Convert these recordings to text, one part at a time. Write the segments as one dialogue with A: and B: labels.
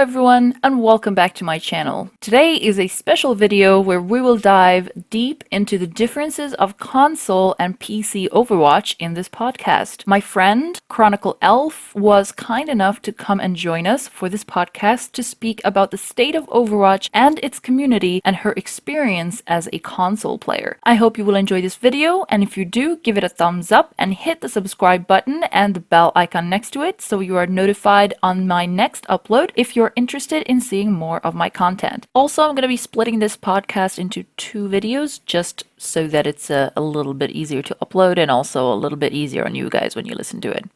A: everyone, and welcome back to my channel. Today is a special video where we will dive deep into the differences of console and PC Overwatch in this podcast. My friend, Chronicle Elf, was kind enough to come and join us for this podcast to speak about the state of Overwatch and its community and her experience as a console player. I hope you will enjoy this video, and if you do, give it a thumbs up and hit the subscribe button and the bell icon next to it so you are notified on my next upload if you're interested in seeing more of my content. Also, I'm going to be splitting this podcast into two videos just so that it's a little bit easier to upload and also a little bit easier on you guys when you listen to it.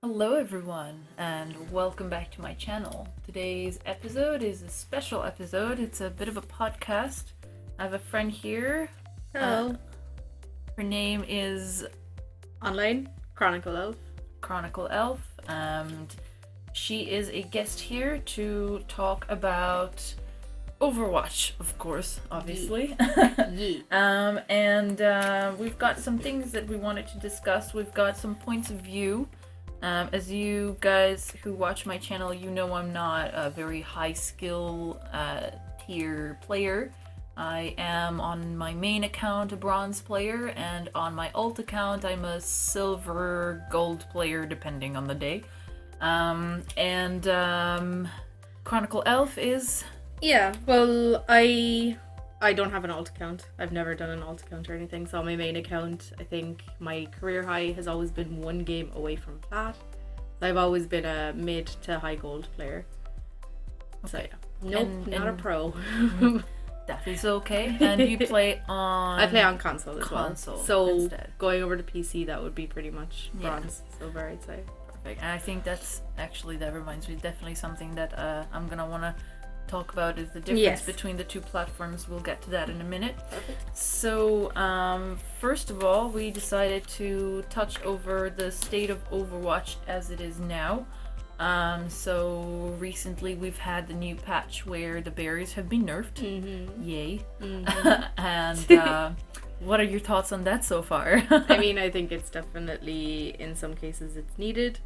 A: Hello everyone, and welcome back to my channel. Today's episode is a special episode. It's a bit of a podcast. I have a friend here.
B: Hello.
A: Her name is
B: Online Chronicle Elf.
A: Chronicle Elf, and she is a guest here to talk about Overwatch, of course, obviously. And we've got some things that we wanted to discuss. We've got some points of view. As you guys who watch my channel, you know I'm not a very high skill tier player. I am on my main account a bronze player, and on my alt account I'm a silver gold player depending on the day. Chronicle Elf is...
B: Yeah, well, I don't have an alt account. I've never done an alt account or anything, so on my main account, I think my career high has always been one game away from plat. So I've always been a mid to high gold player. So yeah, nope, not a pro.
A: That is okay. And you play on...
B: I play on console as well. So
A: instead.
B: Going over to PC, that would be pretty much bronze, silver, I'd say.
A: Perfect. And I think that reminds me, definitely something that I'm gonna want to talk about is the difference between the two platforms. We'll get to that in a minute.
B: Perfect.
A: So first of all, we decided to touch over the state of Overwatch as it is now. So recently we've had the new patch where the berries have been nerfed. Yay. And what are your thoughts on that so far?
B: I mean, I think it's definitely, in some cases, it's needed.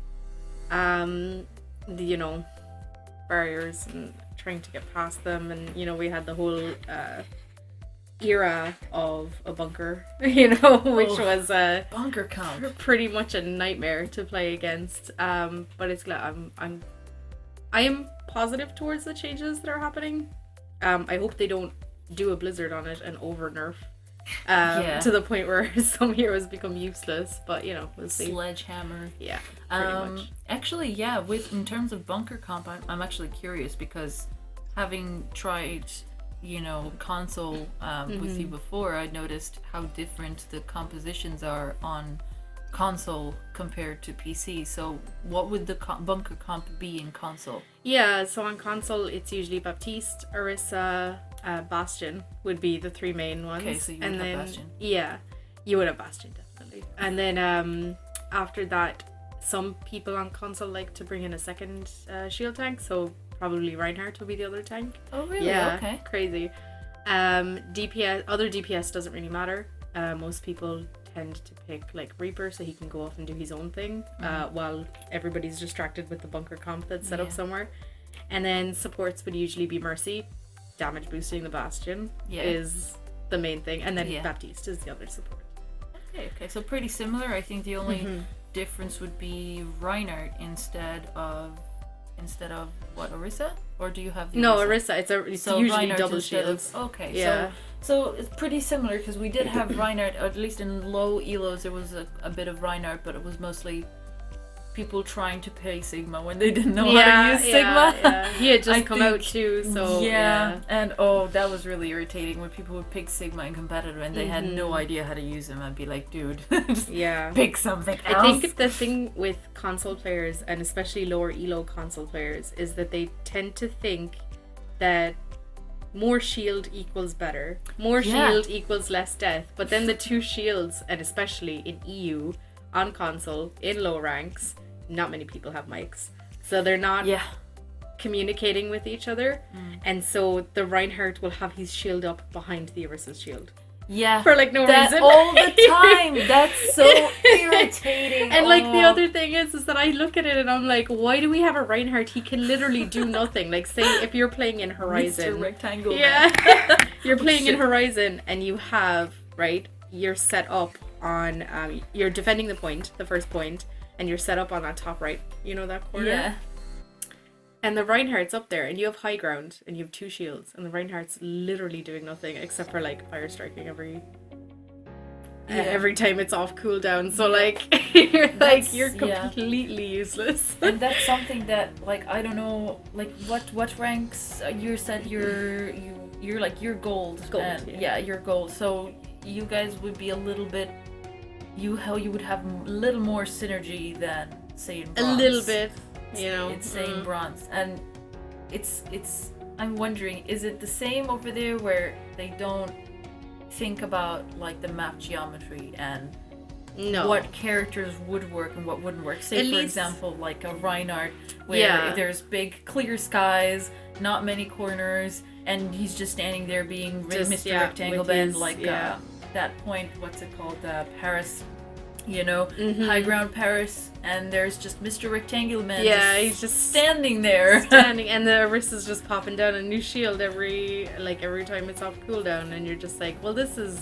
B: Barriers and trying to get past them, and we had the whole era of a bunker, which was
A: bunker count
B: pretty much a nightmare to play against. But it's glad I am positive towards the changes that are happening. I hope they don't do a blizzard on it and over nerf to the point where some heroes become useless, but we'll see.
A: Sledgehammer.
B: Yeah, pretty much.
A: Actually, in terms of bunker comp, I'm actually curious because having tried console with you before, I noticed how different the compositions are on console compared to PC. So what would the bunker comp be in console?
B: Yeah, so on console it's usually Baptiste, Orisa, Bastion would be the three main ones.
A: Okay, so you would have Bastion.
B: Yeah, you would have Bastion, definitely. And then after that, some people on console like to bring in a second shield tank, so probably Reinhardt will be the other tank.
A: Oh, really?
B: Yeah,
A: okay.
B: Crazy. Other DPS doesn't really matter. Most people tend to pick like Reaper so he can go off and do his own thing while everybody's distracted with the bunker comp that's set up somewhere. And then supports would usually be Mercy. Damage boosting the Bastion is the main thing. And then Baptiste is the other support.
A: Okay, so pretty similar. I think the only difference would be Reinhardt instead of what, Orisa? Or do you have the
B: Orisa? It's usually
A: Reinhardt
B: double shields.
A: Okay,
B: yeah.
A: So it's pretty similar because we did have Reinhardt, or at least in low elos there was a bit of Reinhardt, but it was mostly people trying to play Sigma when they didn't know how to use Sigma.
B: Yeah. He had just come out too, so
A: and that was really irritating when people would pick Sigma in competitive and they had no idea how to use him. I'd be like, dude, just pick something else.
B: I think the thing with console players, and especially lower elo console players, is that they tend to think that more shield equals better, more shield equals less death, but then the two shields, and especially in EU on console in low ranks, not many people have mics, so they're not communicating with each other, and so the Reinhardt will have his shield up behind the Orisa's shield.
A: Yeah.
B: For like no
A: that
B: reason.
A: all the time. That's so irritating.
B: And like the other thing is that I look at it and I'm like, why do we have a Reinhardt? He can literally do nothing. Like say if you're playing in Horizon.
A: Mr. Rectangle.
B: Yeah. You're playing in Horizon and you have, right, you're set up on you're defending the first point, and you're set up on that top right. You know that corner?
A: Yeah.
B: And the Reinhardt's up there, and you have high ground, and you have 2 shields, and the Reinhardt's literally doing nothing except for like fire striking every time it's off cooldown. So like you're completely useless.
A: And that's something that like I don't know like what ranks you said you're like you're gold. You're gold. So you guys would be a little bit you would have a little more synergy than say in bronze.
B: A little bit. You know,
A: it's saying bronze, and it's I'm wondering, is it the same over there where they don't think about like the map geometry and what characters would work and what wouldn't work? Say for example like a Reinhardt where there's big clear skies, not many corners, and he's just standing there being Mr. Rectangle Bend, like that point, what's it called, Paris, you know, high ground Paris, and there's just Mr. Rectangle Man.
B: Yeah, he's just
A: standing there.
B: And the wrist is just popping down a new shield every time it's off cooldown, and you're just like, well, this is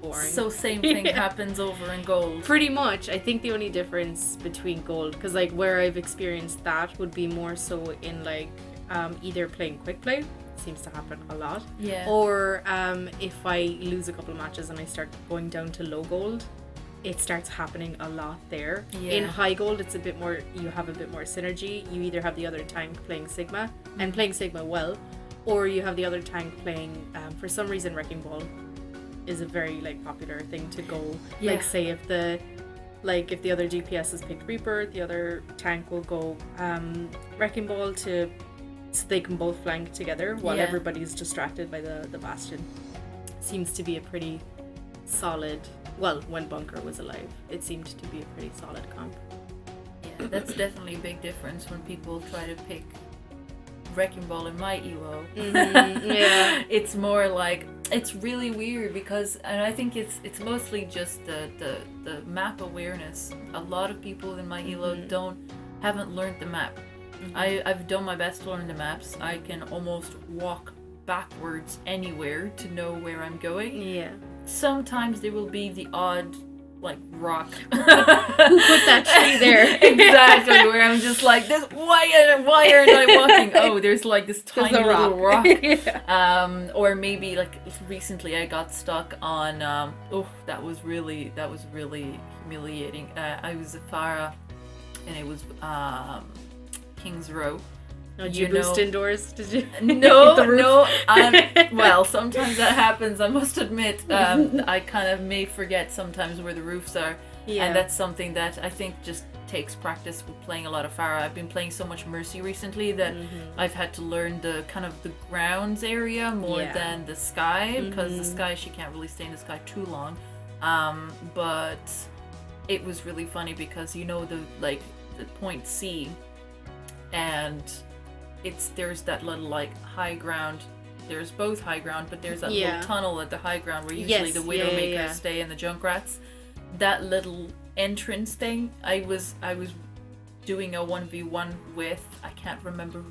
B: boring.
A: So same thing happens over in gold.
B: Pretty much. I think the only difference between gold, because like where I've experienced that would be more so in like either playing quick play, seems to happen a lot.
A: Yeah.
B: Or if I lose a couple of matches and I start going down to low gold, it starts happening a lot there.
A: Yeah.
B: In high gold, it's a bit more, you have a bit more synergy. You either have the other tank playing Sigma and playing Sigma well, or you have the other tank playing, for some reason, Wrecking Ball is a very like popular thing to go.
A: Yeah.
B: Like say if the other DPS has picked Reaper, the other tank will go Wrecking Ball so they can both flank together while everybody's distracted by the Bastion. Seems to be a pretty solid, well, when Bunker was alive, it seemed to be a pretty solid comp.
A: Yeah, that's definitely a big difference when people try to pick Wrecking Ball in my elo.
B: Yeah.
A: It's more like, it's really weird because, and I think it's mostly just the map awareness. A lot of people in my elo haven't learned the map. I've done my best to learn the maps. I can almost walk backwards anywhere to know where I'm going.
B: Yeah.
A: Sometimes there will be the odd like rock.
B: Who put that tree there?
A: Exactly, where I'm just like, this. Why aren't I walking? Oh, there's like this tiny little rock.
B: Yeah.
A: Or maybe like recently I got stuck on. That was really humiliating. I was at Farah, and it was King's Row.
B: Did you boost indoors? Did you?
A: No. Well, sometimes that happens. I must admit, I kind of may forget sometimes where the roofs are, and that's something that I think just takes practice with playing a lot of Farah. I've been playing so much Mercy recently that I've had to learn the kind of the grounds area more than the sky, because the sky, she can't really stay in the sky too long. But it was really funny because the point C, and there's that little like high ground. There's both high ground, but there's that little tunnel at the high ground where usually the Widowmakers stay and the Junkrats. That little entrance thing, I was doing a 1v1 with, I can't remember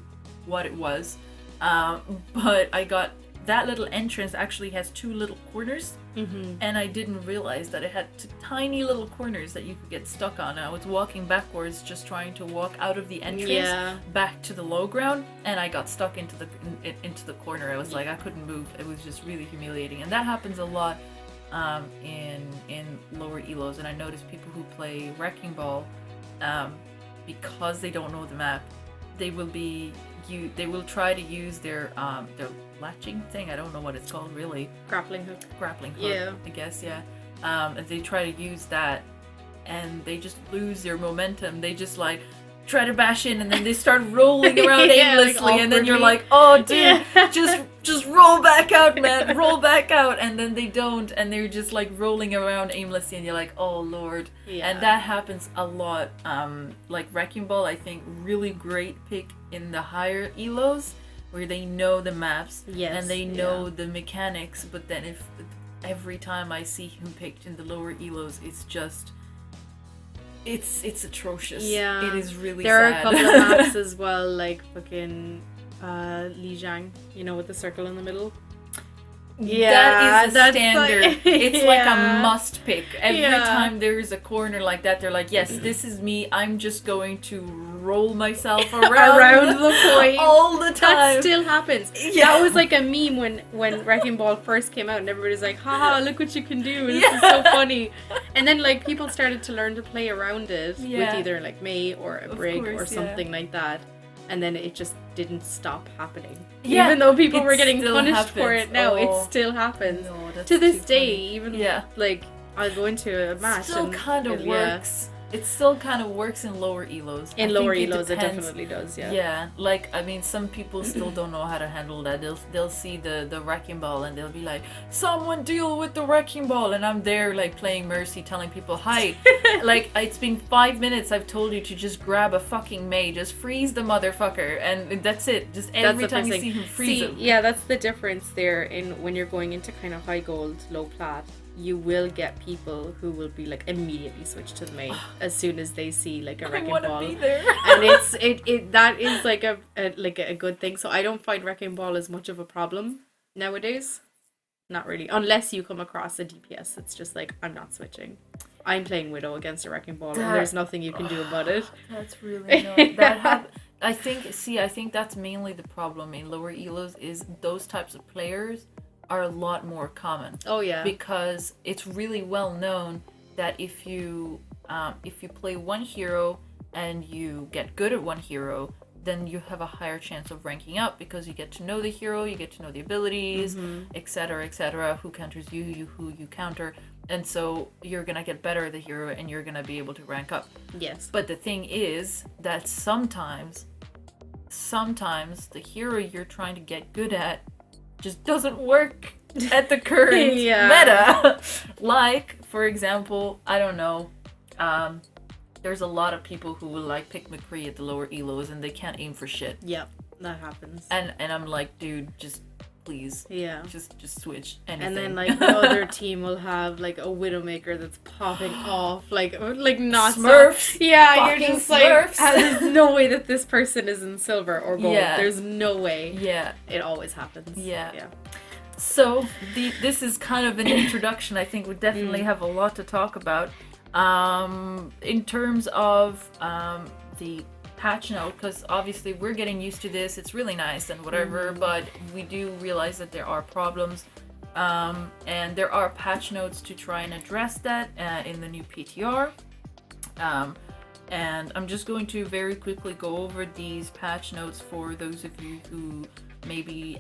A: what it was, but I got that little entrance actually has 2 little corners, and I didn't realize that it had tiny little corners that you could get stuck on. I was walking backwards, just trying to walk out of the entrance back to the low ground, and I got stuck into the corner. I was like, I couldn't move. It was just really humiliating, and that happens a lot in lower elos. And I notice people who play Wrecking Ball, because they don't know the map, they will try to use their latching thing. I don't know what it's called really.
B: Grappling hook.
A: Yeah. I guess, and they try to use that, and they just lose their momentum. They just like try to bash in, and then they start rolling around aimlessly, and then you're like, oh dude, just roll back out, man, roll back out, and then they don't, and they're just like rolling around aimlessly, and you're like, oh lord. And that happens a lot. Like Wrecking Ball, I think really great pick in the higher elos where they know the maps and they know the mechanics, but then if every time I see him picked in the lower elos, it's just it's atrocious.
B: Yeah,
A: it is really
B: there
A: sad.
B: are a couple of maps as well, like fucking Li Jiang, you know, with the circle in the middle.
A: Yeah, that is a standard.
B: Like,
A: it's
B: yeah.
A: like a must pick. Every
B: Yeah.
A: time there's a corner like that, they're like, yes, this is me. I'm just going to roll myself around
B: the point
A: all the time.
B: That still happens.
A: Yeah.
B: That was like a meme when Wrecking Ball first came out, and everybody's like, haha, look what you can do. This is so funny. And then like people started to learn to play around it with either like Mei or a Brig or something like that. And then it just didn't stop happening.
A: Yeah,
B: even though people were getting
A: still
B: punished
A: happens.
B: for it now, it still happens.
A: No,
B: to this
A: too
B: day,
A: funny.
B: even like I'll go into a match
A: still
B: and
A: kind of works. It still kind of works in lower elos.
B: In
A: I
B: lower
A: think
B: elos, it
A: depends.
B: definitely does. Yeah.
A: Yeah, like I mean, some people still don't know how to handle that. They'll see the wrecking ball and they'll be like, "Someone deal with the wrecking ball," and I'm there like playing Mercy, telling people, "Hi, like it's been 5 minutes. I've told you to just grab a fucking Mei, just freeze the motherfucker, and that's it. Just every time you see him, freeze him."
B: Yeah, that's the difference there in when you're going into kind of high gold, low plat. You will get people who will be like immediately switch to the Mei as soon as they see like a wrecking ball,
A: be there.
B: and it that is like a good thing. So I don't find wrecking ball as much of a problem nowadays. Not really, unless you come across a DPS. It's just like, I'm not switching. I'm playing Widow against a wrecking ball, and there's nothing you can do about it.
A: That's really annoying. I think that's mainly the problem in lower elos is those types of players are a lot more common.
B: Oh yeah.
A: Because it's really well known that if you play one hero and you get good at one hero, then you have a higher chance of ranking up because you get to know the hero, you get to know the abilities, etc., who counters you, who you counter, and so you're gonna get better at the hero and you're gonna be able to rank up.
B: Yes.
A: But the thing is that sometimes the hero you're trying to get good at just doesn't work at the current meta. Like, for example, I don't know, there's a lot of people who will like pick McCree at the lower elos and they can't aim for shit.
B: Yep, that happens.
A: And I'm like, dude, just please.
B: Yeah.
A: Just switch anything.
B: And then like the other team will have like a Widowmaker that's popping off like not
A: Smurfs.
B: Yeah, you're just
A: Smurfs.
B: like, there's no way that this person is in silver or gold.
A: Yeah.
B: There's no way.
A: Yeah.
B: It always happens.
A: Yeah.
B: Yeah.
A: So this is kind of an introduction. I think we definitely have a lot to talk about. In terms of the patch note, because obviously we're getting used to this, it's really nice and whatever, but we do realize that there are problems, and there are patch notes to try and address that in the new PTR, and I'm just going to very quickly go over these patch notes for those of you who maybe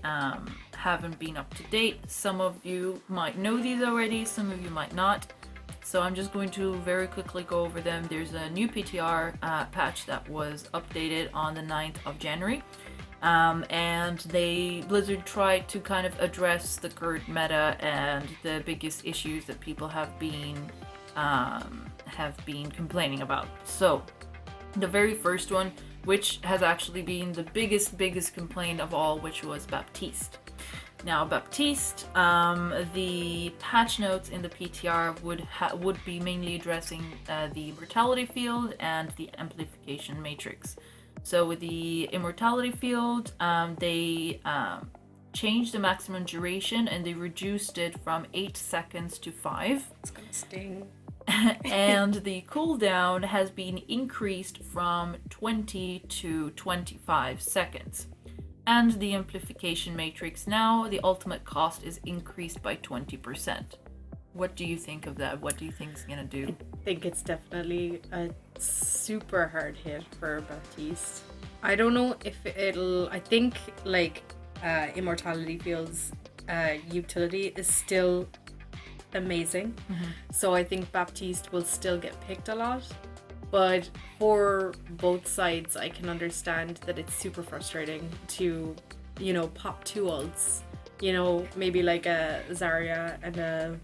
A: haven't been up to date. Some of you might know these already, some of you might not. So I'm just going to very quickly go over them. There's a new PTR patch that was updated on the 9th of January. And Blizzard tried to kind of address the current meta and the biggest issues that people have been complaining about. So the very first one, which has actually been the biggest complaint of all, which was Baptiste. Now, Baptiste, the patch notes in the PTR would be mainly addressing the immortality field and the amplification matrix. So with the immortality field, they changed the maximum duration and they reduced it from 8 seconds to 5.
B: It's gonna sting.
A: And the cooldown has been increased from 20 to 25 seconds. And the amplification matrix now, the ultimate cost is increased by 20%. What do you think of that? What do you think it's gonna do?
B: I think it's definitely a super hard hit for Baptiste. I don't know if I think like Immortality Field's utility is still amazing. So I think Baptiste will still get picked a lot. But for both sides, I can understand that it's super frustrating to, pop two ults. Maybe like a Zarya and a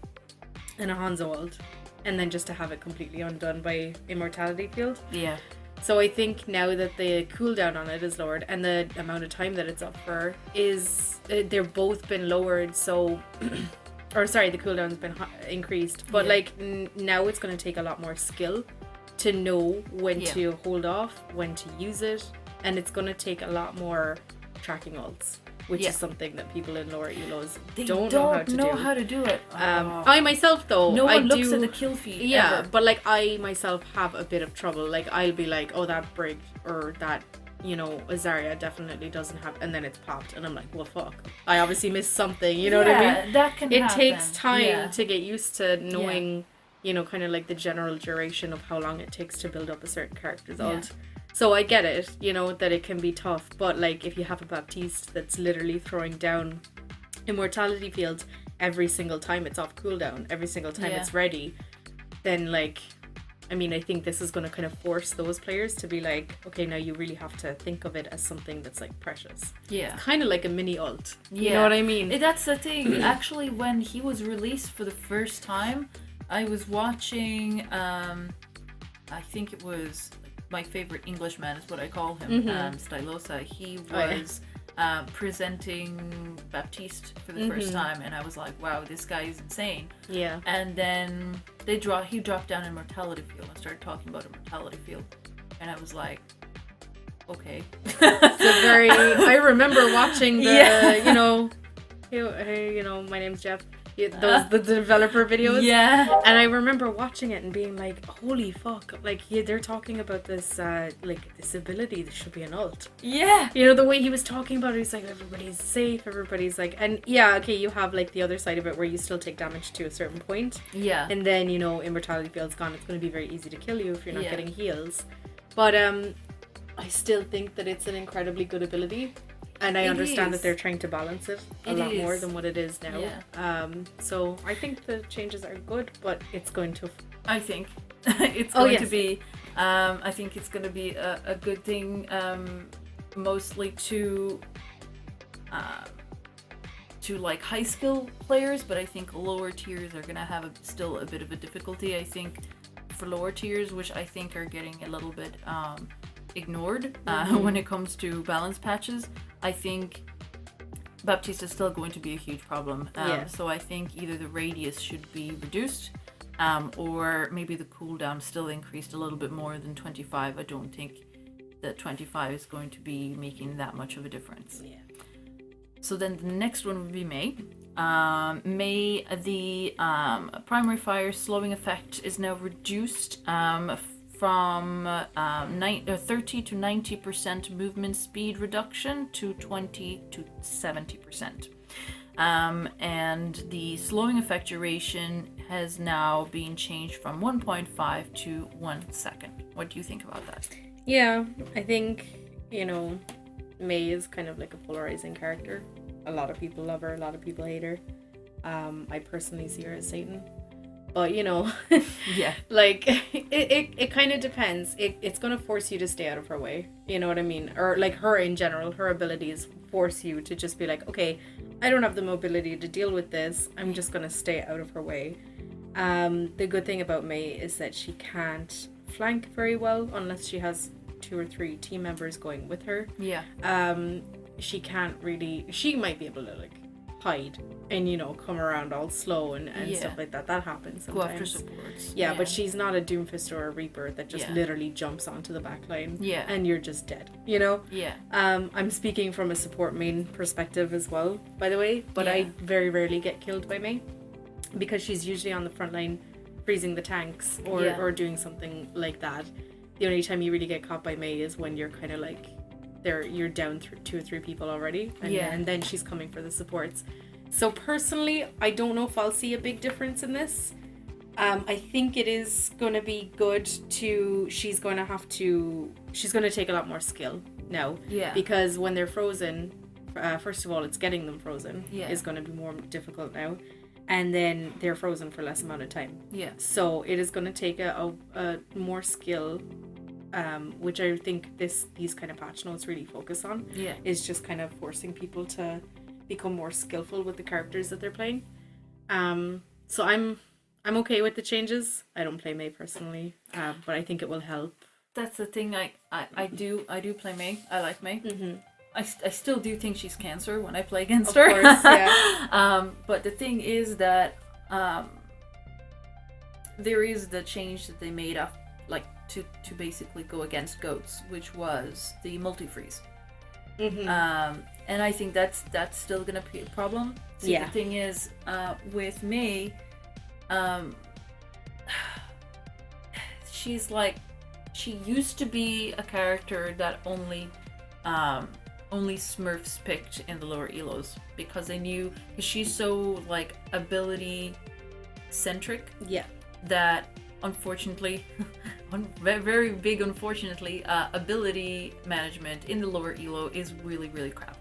B: Hanzo ult, and then just to have it completely undone by Immortality Field.
A: Yeah.
B: So I think now that the cooldown on it is lowered and the amount of time that it's up for they're both been lowered. So, or sorry, the cooldown's been increased, but like now it's going to take a lot more skill to know when to hold off, when to use it, and it's going to take a lot more tracking ults, which is something that people in lower elos don't know how to do.
A: it.
B: I myself, though,
A: no one looks at the kill feed.
B: Yeah,
A: ever.
B: but like I myself have a bit of trouble. Like I'll be like, oh, that Brig or that, you know, Azaria definitely doesn't have, and then it's popped, and I'm like, well, fuck, I obviously missed something. You know what I mean?
A: That can happen.
B: Takes time to get used to knowing, you know, kind of like the general duration of how long it takes to build up a certain character's ult. So I get it, you know, that it can be tough, but like if you have a Baptiste that's literally throwing down immortality fields every single time it's off cooldown, every single time it's ready, then like, I mean, I think this is going to kind of force those players to be like, okay, now you really have to think of it as something that's like precious.
A: Yeah.
B: It's kind of like a mini ult. You know what I mean?
A: That's the thing. Actually, when he was released for the first time, I was watching, I think it was my favorite Englishman is what I call him, Stylosa. He was presenting Baptiste for the first time, and I was like, wow, this guy is insane. Yeah. And then he dropped down Immortality Field and started talking about Immortality Field, and I was like, okay.
B: I remember watching the, you know, hey, you know, my name's Jeff. The developer videos. Yeah. And I remember watching it and being like, holy fuck. Like, they're talking about this, like, this ability. This should be an ult. Yeah. You know, the way he was talking about it, he's like, everybody's safe. Everybody's like, and yeah, okay, you have, like, the other side of it where you still take damage to a certain point. Yeah. And then, you know, Immortality Field's gone. It's going to be very easy to kill you if you're not getting heals. But, I still think that it's an incredibly good ability. And I understand that they're trying to balance it a lot more than what it is now. Yeah. So I think the changes are good, but it's going to... I think it's going to be... I think it's going to be a good thing, mostly to like high skill players, but I think lower tiers are going to have still a bit of a difficulty. I think for lower tiers, which I think are getting a little bit ignored when it comes to balance patches, I think Baptiste is still going to be a huge problem. So I think either the radius should be reduced, or maybe the cooldown still increased a little bit more than 25. I don't think that 25 is going to be making that much of a difference. Yeah. So then the next one would be Mei. Mei, the primary fire slowing effect is now reduced from 30 to 90% movement speed reduction to 20 to 70%. And the slowing effect duration has now been changed from 1.5 to 1 second. What do you think about that? Yeah, I think, you know, Mei is kind of like a polarizing character. A lot of people love her, a lot of people hate her. I personally see her as Satan. But, you know, like, it kind of depends. It's going to force you to stay out of her way. You know what I mean? Or, like, her in general, her abilities force you to just be like, okay, I don't have the mobility to deal with this. I'm just going to stay out of her way. The good thing about Mei is that she can't flank very well unless she has 2 or 3 team members going with her. Yeah. She can't really... She might be able to, like, hide and, you know, come around all slow and stuff like that. That happens sometimes. Go after supports. Yeah, but she's not a Doomfist or a Reaper that just literally jumps onto the back line and you're just dead, you know? Yeah. I'm speaking from a support main perspective as well, by the way, but I very rarely get killed by Mei because she's usually on the front line freezing the tanks or doing something like that. The only time you really get caught by Mei is when you're kind of like you're down 2 or 3 people already, and then she's coming for the supports. So personally, I don't know if I'll see a big difference in this. I think it is going to be good she's going to take a lot more skill now. Yeah. Because when they're frozen, first of all, it's getting them frozen is going to be more difficult now. And then they're frozen for less amount of time. Yeah. So it is going to take a more skill, which I think these kind of patch notes really focus on. Yeah. Is just kind of forcing people to become more skillful with the characters that they're playing. So I'm okay with the changes. I don't play Mei personally, but I think it will help. That's the thing. I do play Mei. I like Mei. Mm-hmm.
A: I still do think she's cancer when I play against
B: Of
A: her.
B: course, yeah.
A: But the thing is that there is the change that they made up, like to basically go against goats, which was the multi-freeze. And I think that's still gonna be a problem. See,
B: Yeah.
A: the thing is, with May, she's like, she used to be a character that only Smurfs picked in the lower elos because they knew, because she's so like ability centric.
B: Yeah.
A: That unfortunately, very big unfortunately, ability management in the lower elo is really crap.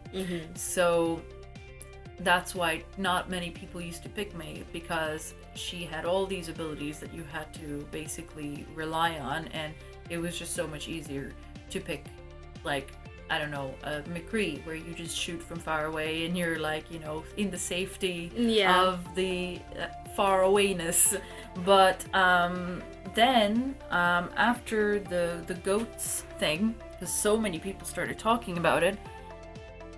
A: So that's why not many people used to pick May, because she had all these abilities that you had to basically rely on, and it was just so much easier to pick, like, I don't know, McCree, where you just shoot from far away and you're like, you know, in the safety of the far awayness. But then after the goats thing, because so many people started talking about it,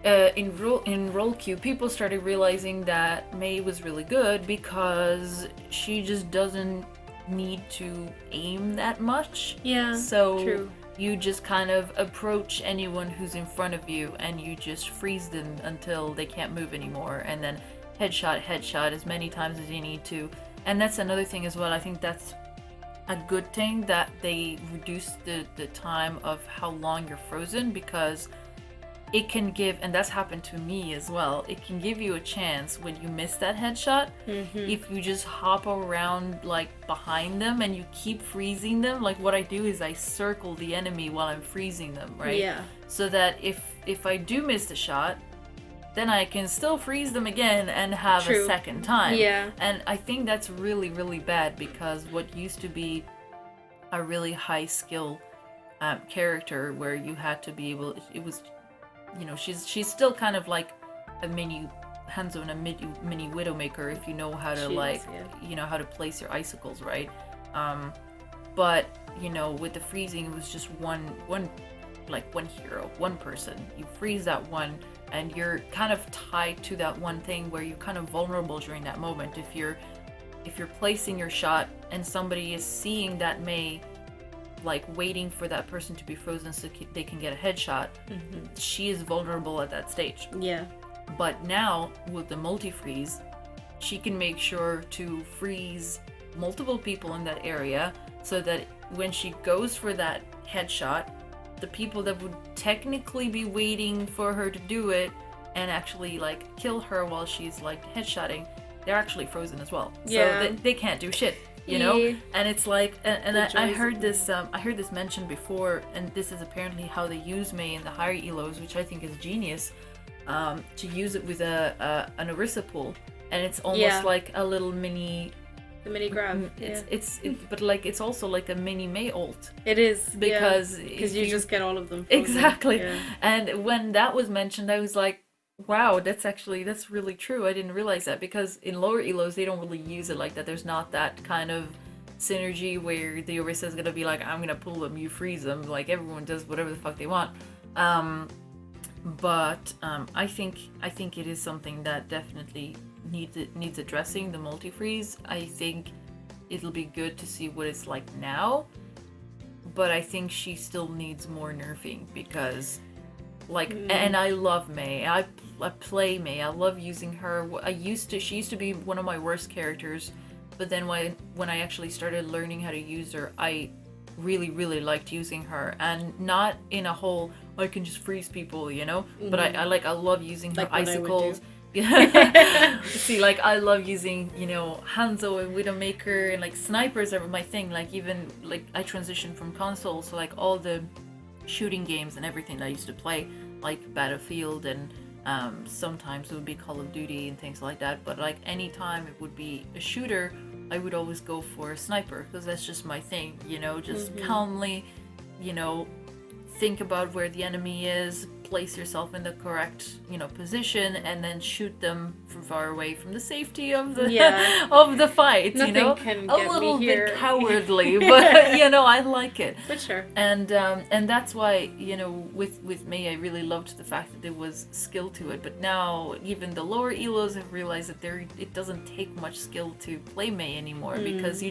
A: in roll queue, people started realizing that May was really good because she just doesn't need to aim that much.
B: Yeah.
A: So
B: true.
A: You just kind of approach anyone who's in front of you and you just freeze them until they can't move anymore, and then headshot as many times as you need to. And that's another thing as well. I think that's a good thing that they reduced the time of how long you're frozen, because it can give, and that's happened to me as well, it can give you a chance when you miss that headshot, if you just hop around like behind them and you keep freezing them. Like what I do is I circle the enemy while I'm freezing them, right?
B: Yeah.
A: So that if I do miss the shot, then I can still freeze them again and have a second time.
B: Yeah.
A: And I think that's really bad, because what used to be a really high skill character where you had to be able, it was, you know, she's still kind of like a mini Hanzo and a mini Widowmaker if you know how to you know how to place your icicles right. But you know, with the freezing, it was just one hero, one person. You freeze that one, and you're kind of tied to that one thing where you're kind of vulnerable during that moment. If you're placing your shot and somebody is seeing that May, like waiting for that person to be frozen so they can get a headshot, she is vulnerable at that stage.
B: Yeah.
A: But now with the multi-freeze, she can make sure to freeze multiple people in that area, so that when she goes for that headshot, the people that would technically be waiting for her to do it and actually like kill her while she's like headshotting, they're actually frozen as well.
B: Yeah.
A: So they can't do shit. You know, and it's like, and I heard this mentioned before, and this is apparently how they use May in the higher elos, which I think is genius, to use it with an Orisa pool, and it's almost like a little mini.
B: The mini grab.
A: But like it's also like a mini May ult.
B: It is,
A: because
B: you just get all of them.
A: Exactly.
B: Yeah.
A: And when that was mentioned, I was like, wow, that's really true. I didn't realize that, because in lower elos they don't really use it like that. There's not that kind of synergy where the Orisa is gonna be like, I'm gonna pull them, you freeze them. Like everyone does whatever the fuck they want. But I think it is something that definitely needs addressing, the multi-freeze. I think it'll be good to see what it's like now, but I think she still needs more nerfing, because like, and I love May. I play May. I love using her. She used to be one of my worst characters, but then when I actually started learning how to use her, I really liked using her, and not in a whole I can just freeze people, you know. But I love using her icicles. See, like I love using, you know, Hanzo and Widowmaker, and like snipers are my thing. Like even like I transitioned from console, so like all the shooting games and everything that I used to play, like Battlefield, and sometimes it would be Call of Duty and things like that. But like anytime it would be a shooter, I would always go for a sniper, because that's just my thing, you know, just calmly, you know, think about where the enemy is, place yourself in the correct, position and then shoot them from far away from the safety of the of the fight.
B: Nothing can
A: a
B: get
A: little
B: me here.
A: bit cowardly, but I like it.
B: But sure.
A: And that's why with me, I really loved the fact that there was skill to it. But now even the lower elos have realized that it doesn't take much skill to play Mei anymore, because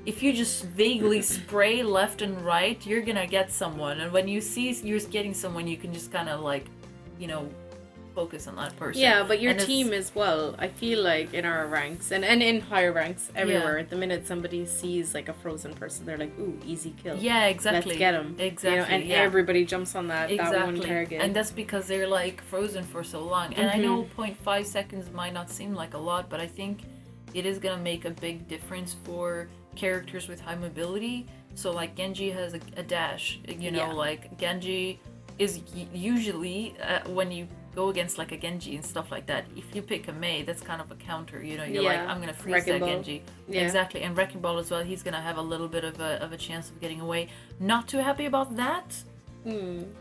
A: if you just vaguely spray left and right, you're gonna get someone. And when you see you're getting someone, you can just kind of like, focus on that person.
B: Yeah, but your team as well, I feel like in our ranks and in higher ranks everywhere, at the minute somebody sees like a frozen person, they're like, ooh, easy kill.
A: Yeah, exactly.
B: Let's get him.
A: Exactly.
B: And everybody jumps on that one target.
A: And that's because they're like frozen for so long. And I know 0.5 seconds might not seem like a lot, but I think it is gonna make a big difference for characters with high mobility. So like Genji has a dash, like Genji is usually when you go against like a Genji and stuff like that, if you pick a Mei, that's kind of a counter, you're like, I'm gonna freeze that Genji. Exactly. And Wrecking Ball as well, he's gonna have a little bit of a chance of getting away. Not too happy about that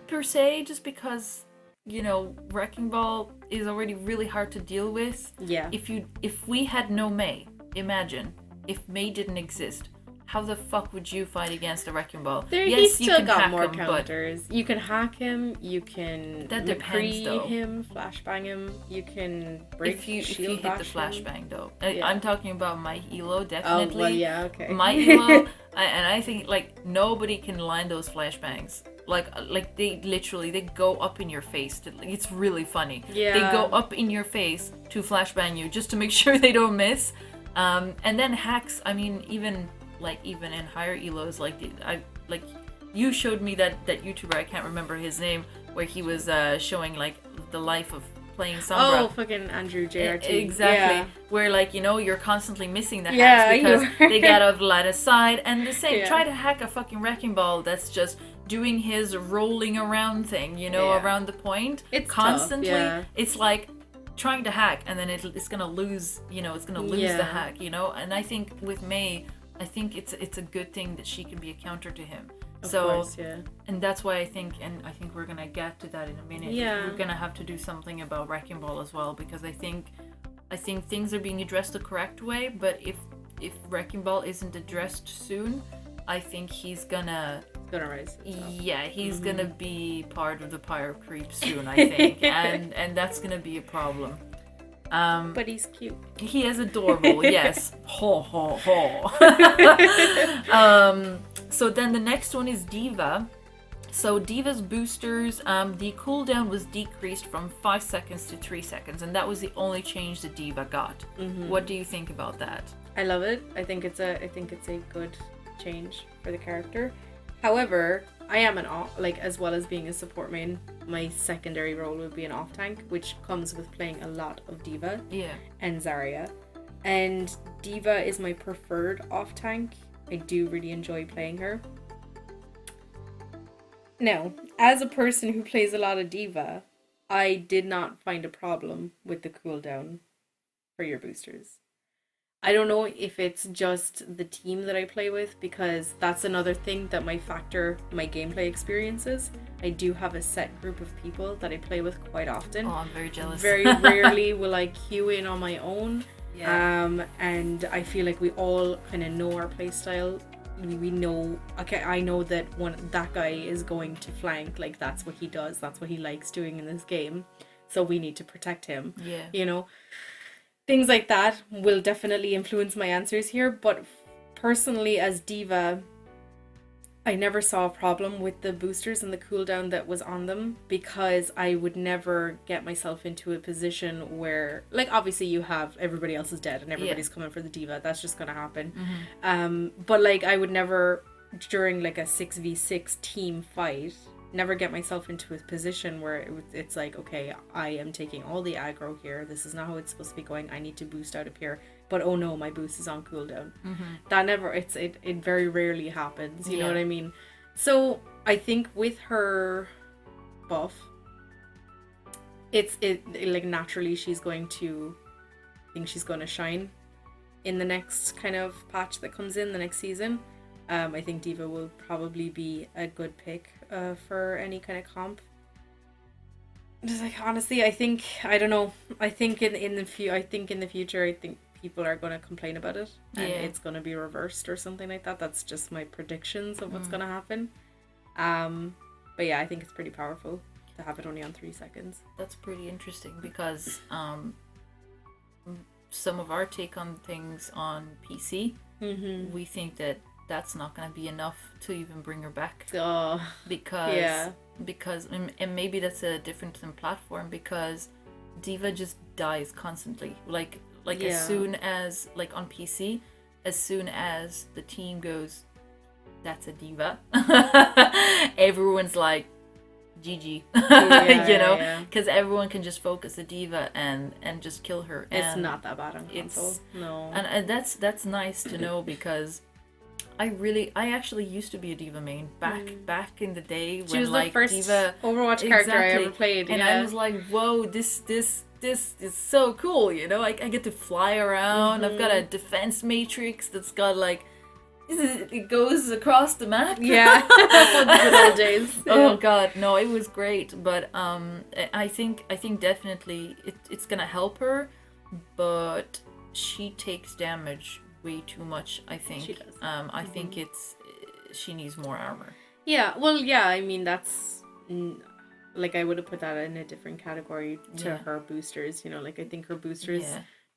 A: per se, just because Wrecking Ball is already really hard to deal with. If we had no Mei, imagine if Mei didn't exist, how the fuck would you fight against a Wrecking Ball?
B: He's still got more counters. You can hack him, you can McCree him, flashbang him, you can break
A: if you
B: shield
A: hit the flashbang though. I'm talking about my elo,
B: Oh,
A: definitely.
B: well, yeah, okay.
A: My elo, and I think like nobody can line those flashbangs. Like they go up in your face. It's really funny.
B: Yeah.
A: They go up in your face to flashbang you just to make sure they don't miss. And then hacks, I mean, even in higher elos, you showed me that YouTuber, I can't remember his name, where he was showing like the life of playing Sombra.
B: Oh, fucking Andrew JRT.
A: Exactly.
B: Yeah.
A: Where you're constantly missing the hacks because they get out of line of sight. And the same, try to hack a fucking Wrecking Ball that's just doing his rolling around thing, around the point.
B: It's
A: constantly.
B: Tough, yeah.
A: It's like trying to hack and then it's gonna lose, it's gonna lose the hack, And I think with Mei, I think it's a good thing that she can be a counter to him.
B: Of course, yeah.
A: And that's why I think we're gonna get to that in a minute.
B: Yeah.
A: We're gonna have to do something about Wrecking Ball as well, because I think things are being addressed the correct way, but if Wrecking Ball isn't addressed soon, I think he's gonna
B: rise.
A: Yeah, he's gonna be part of the pyro creep soon, I think. and that's gonna be a problem.
B: But he's cute.
A: He is adorable, yes. Ho ho ho. So then the next one is Diva. So Diva's boosters, the cooldown was decreased from 5 seconds to 3 seconds, and that was the only change that Diva got. What do you think about that?
B: I love it. I think it's a good change for the character. However, I am as well as being a support main, my secondary role would be an off tank, which comes with playing a lot of Diva and Zarya. And Diva is my preferred off tank. I do really enjoy playing her. Now, as a person who plays a lot of Diva, I did not find a problem with the cooldown for your boosters. I don't know if it's just the team that I play with, because that's another thing that might factor my gameplay experiences. I do have a set group of people that I play with quite often.
A: Oh, I'm very jealous.
B: Very rarely will I queue in on my own.
A: Yeah.
B: And I feel like we all kind of know our playstyle. We know, okay, I know that that guy is going to flank, like that's what he does, that's what he likes doing in this game, so we need to protect him. Things like that will definitely influence my answers here, but personally as Diva, I never saw a problem with the boosters and the cooldown that was on them, because I would never get myself into a position where, like, obviously you have everybody else is dead and everybody's coming for the Diva. That's just gonna happen. But like I would never, during like a 6v6 team fight, never get myself into a position where it's like, okay, I am taking all the aggro here. This is not how it's supposed to be going. I need to boost out of here. But oh no, my boost is on cooldown. That never, it very rarely happens. You know what I mean? So I think with her buff, it like naturally she's going to, I think she's going to shine in the next kind of patch that comes in the next season. I think Diva will probably be a good pick for any kind of comp. Just like honestly, I don't know. I think in the future, I think people are going to complain about it, and it's going to be reversed or something like that. That's just my predictions of what's going to happen. But yeah, I think it's pretty powerful to have it only on 3 seconds.
A: That's pretty interesting because some of our take on things on PC, we think that that's not going to be enough to even bring her back. Because and maybe that's a difference in platform, because D.Va just dies constantly. Like as soon as, like on PC, as soon as the team goes, that's a D.Va, everyone's like, GG, you know, because everyone can just focus the D.Va and just kill her. And
B: it's not that bad on console. No,
A: and that's nice to know, because I actually used to be a D.Va main back in the day when,
B: she was
A: like,
B: the first
A: D.Va
B: Overwatch character I ever played,
A: and I was like, whoa, this is so cool, you know. I get to fly around. I've got a defense matrix that's got like, it goes across the map.
B: Yeah. The good old days.
A: Oh god, no, it was great. But I think definitely it's gonna help her, but she takes damage way too much, I think.
B: She does.
A: I think she needs more armor.
B: Yeah, well, yeah, I mean, that's like, I would have put that in a different category to her boosters, you know. Like, I think her boosters,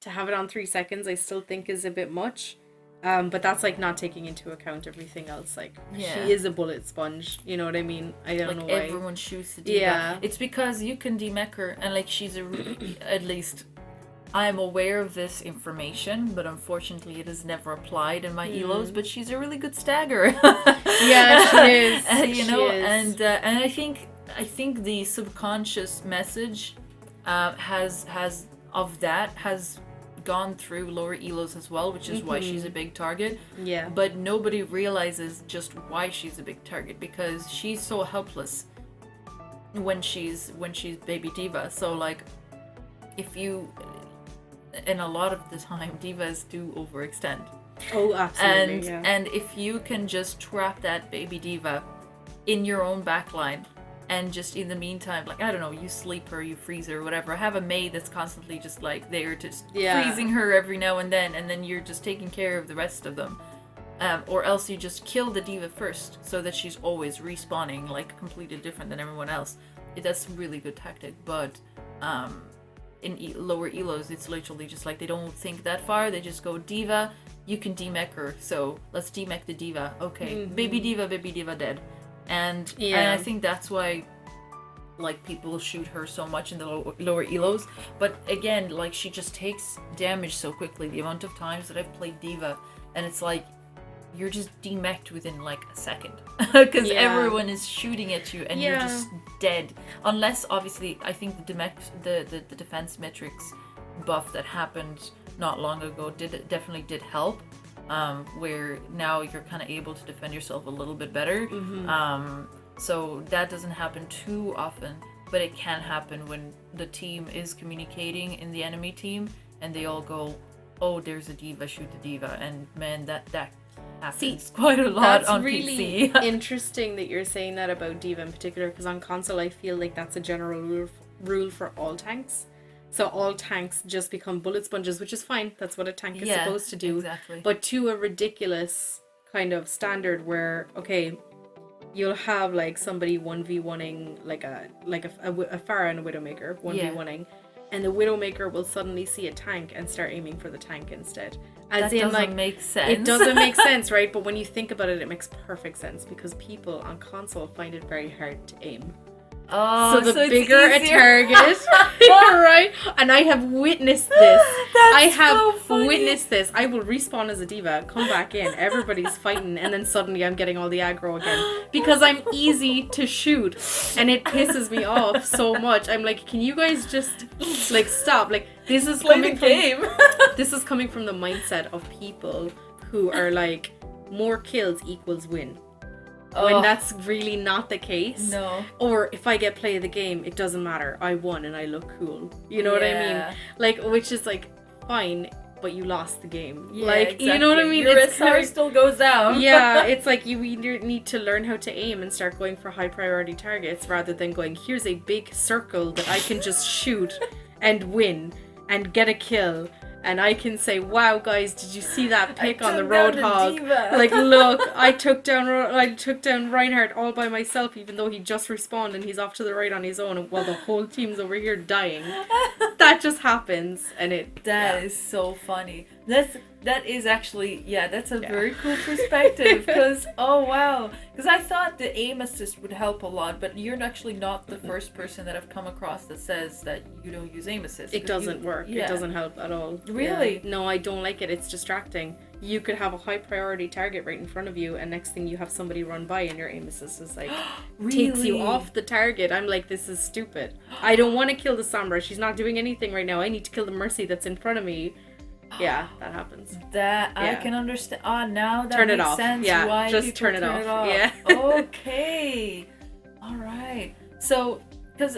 B: to have it on 3 seconds, I still think is a bit much. But that's like not taking into account everything else. Like, she is a bullet sponge, you know what I mean? I don't know why.
A: Everyone shoots the D.Va. Yeah. It's because you can demech her, and like, she's at least I'm aware of this information, but unfortunately it is never applied in my elos. But she's a really good stagger.
B: Yeah, she is.
A: You know, and I think the subconscious message has gone through lower elos as well, which is why she's a big target.
B: Yeah.
A: But nobody realizes just why she's a big target, because she's so helpless when she's baby D.Va. So like, if you, and a lot of the time D.Vas do overextend.
B: Oh, absolutely.
A: And if you can just trap that baby D.Va in your own backline, and just in the meantime, like, I don't know, you sleep her, you freeze her, whatever. Have a maid that's constantly just like there, just freezing her every now and then you're just taking care of the rest of them. Or else you just kill the D.Va first, so that she's always respawning like completely different than everyone else. That's a really good tactic, but in lower elos, it's literally just like, they don't think that far. They just go, D.Va, you can demech her, so let's demech the D.Va. Okay, baby D.Va dead. And I think that's why, like, people shoot her so much in the lower elos. But again, like, she just takes damage so quickly. The amount of times that I've played D.Va, and it's like, you're just demeched within like a second, because everyone is shooting at you and you're just dead. Unless, obviously, I think the defense metrics buff that happened not long ago definitely did help. Where now you're kind of able to defend yourself a little bit better. So that doesn't happen too often, but it can happen when the team is communicating in the enemy team and they all go, oh, there's a D.Va, shoot the D.Va. And man, that happens quite a lot on PC.
B: That's really interesting that you're saying that about D.Va in particular, because on console I feel like that's a general rule for all tanks. So all tanks just become bullet sponges, which is fine. That's what a tank is supposed to do.
A: Exactly.
B: But to a ridiculous kind of standard where, okay, you'll have like somebody 1v1ing like a Pharah and a Widowmaker 1v1ing, and the Widowmaker will suddenly see a tank and start aiming for the tank instead.
A: That doesn't make sense.
B: It doesn't make sense, right? But when you think about it, it makes perfect sense, because people on console find it very hard to aim.
A: Oh,
B: so the bigger a target, right? And I have witnessed this. Witnessed this. I will respawn as a D.Va, come back in, everybody's fighting, and then suddenly I'm getting all the aggro again because I'm easy to shoot, and it pisses me off so much. I'm like, can you guys just like stop? Like, this is coming this is coming from the mindset of people who are like, more kills equals win. When that's really not the case.
A: No.
B: Or if I get play of the game, it doesn't matter. I won and I look cool. You know what I mean? Like, which is like fine but you lost the game.
A: Yeah,
B: like,
A: exactly.
B: you know what I mean?
A: Your
B: It's
A: SR still goes down.
B: yeah, it's like you either need to learn how to aim and start going for high priority targets rather than going, here's a big circle that I can just shoot and win and get a kill. And I can say, wow, guys, did you see that pick on the Roadhog? Like, look, I took down Reinhardt all by myself, even though he just respawned and he's off to the right on his own, while the whole team's over here dying. That just happens, and
A: That is so funny. That is actually, that's a very cool perspective, because, oh wow, because I thought the aim assist would help a lot, but you're actually not the first person that I've come across that says that you don't use aim assist.
B: It doesn't work.
A: Yeah.
B: It doesn't help at all.
A: Really?
B: Yeah. No, I don't like it. It's distracting. You could have a high priority target right in front of you, and next thing you have somebody run by and your aim assist is like, takes you off the target. I'm like, this is stupid. I don't want to kill the Sombra. She's not doing anything right now. I need to kill the Mercy that's in front of me. Yeah, that happens.
A: I can understand. Now that
B: turn
A: makes
B: it off.
A: sense.
B: Yeah,
A: why
B: just
A: people
B: turn it off. Yeah.
A: Okay. All right. So, because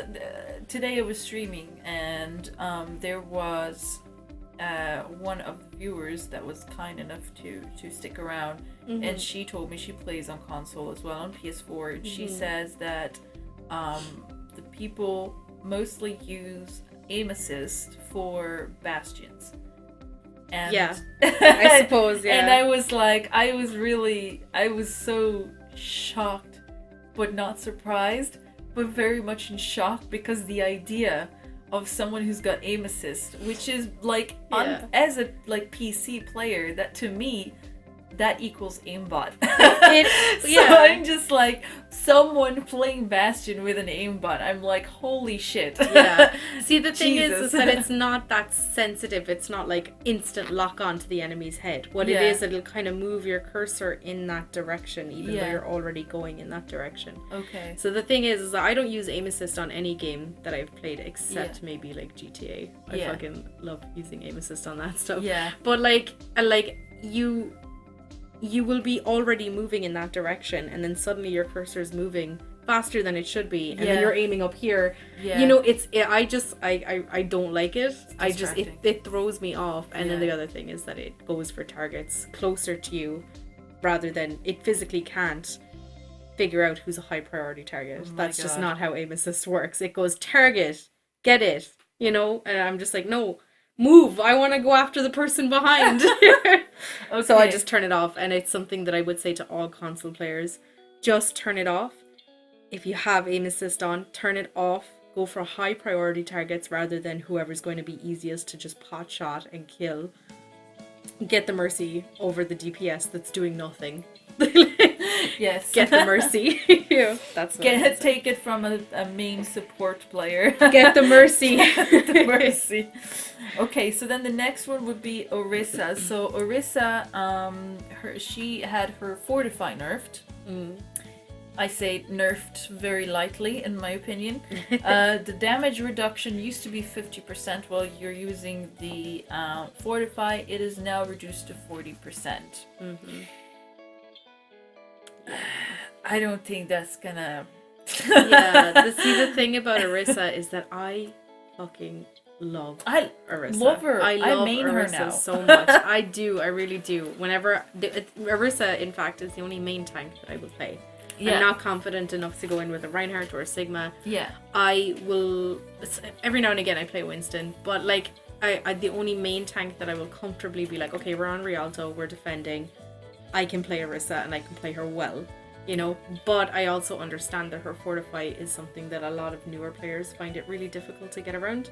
A: today I was streaming, and there was one of the viewers that was kind enough to stick around, and she told me she plays on console as well, on PS4. And she says that the people mostly use aim assist for bastions. And
B: I suppose, yeah.
A: And I was like, I was so shocked, but not surprised, but very much in shock, because the idea of someone who's got aim assist, which is like, as a like PC player, that to me, that equals aimbot. So I'm just like, someone playing Bastion with an aimbot, I'm like, holy shit.
B: Yeah. See, the thing is that it's not that sensitive. It's not like instant lock on to the enemy's head. What it is, it'll kind of move your cursor in that direction, even though you're already going in that direction.
A: Okay.
B: So the thing is that I don't use aim assist on any game that I've played, except maybe like GTA. I fucking love using aim assist on that stuff.
A: Yeah.
B: But like you will be already moving in that direction, and then suddenly your cursor is moving faster than it should be, and then you're aiming up here. You know, I don't like it. It throws me off. And then the other thing is that it goes for targets closer to you, rather than it physically can't figure out who's a high priority target. That's just not how aim assist works. It goes target, get it, you know, and I'm just like, no, move, I want to go after the person behind. Okay. So I just turn it off, and it's something that I would say to all console players, just turn it off. If you have aim assist on, turn it off. Go for high priority targets rather than whoever's going to be easiest to just pot shot and kill. Get the Mercy over the DPS that's doing nothing.
A: Yes.
B: Get the Mercy. That's what
A: take it from a main support player.
B: Get the Mercy.
A: The Mercy. Okay, so then the next one would be Orisa. So Orisa, she had her Fortify nerfed. I say nerfed very lightly, in my opinion. The damage reduction used to be 50% while you're using the Fortify. It is now reduced to 40%. I don't think that's gonna...
B: The thing about Orisa is that I fucking love Orisa.
A: Love her.
B: I love
A: main
B: Orisa
A: her now
B: so much. I do. I really do. Whenever Orisa, in fact, is the only main tank that I will play. I'm not confident enough to go in with a Reinhardt or a Sigma. I will... Every now and again I play Winston, but like I the only main tank that I will comfortably be like, okay, we're on Rialto, we're defending, I can play Orisa and I can play her well, you know. But I also understand that her Fortify is something that a lot of newer players find it really difficult to get around.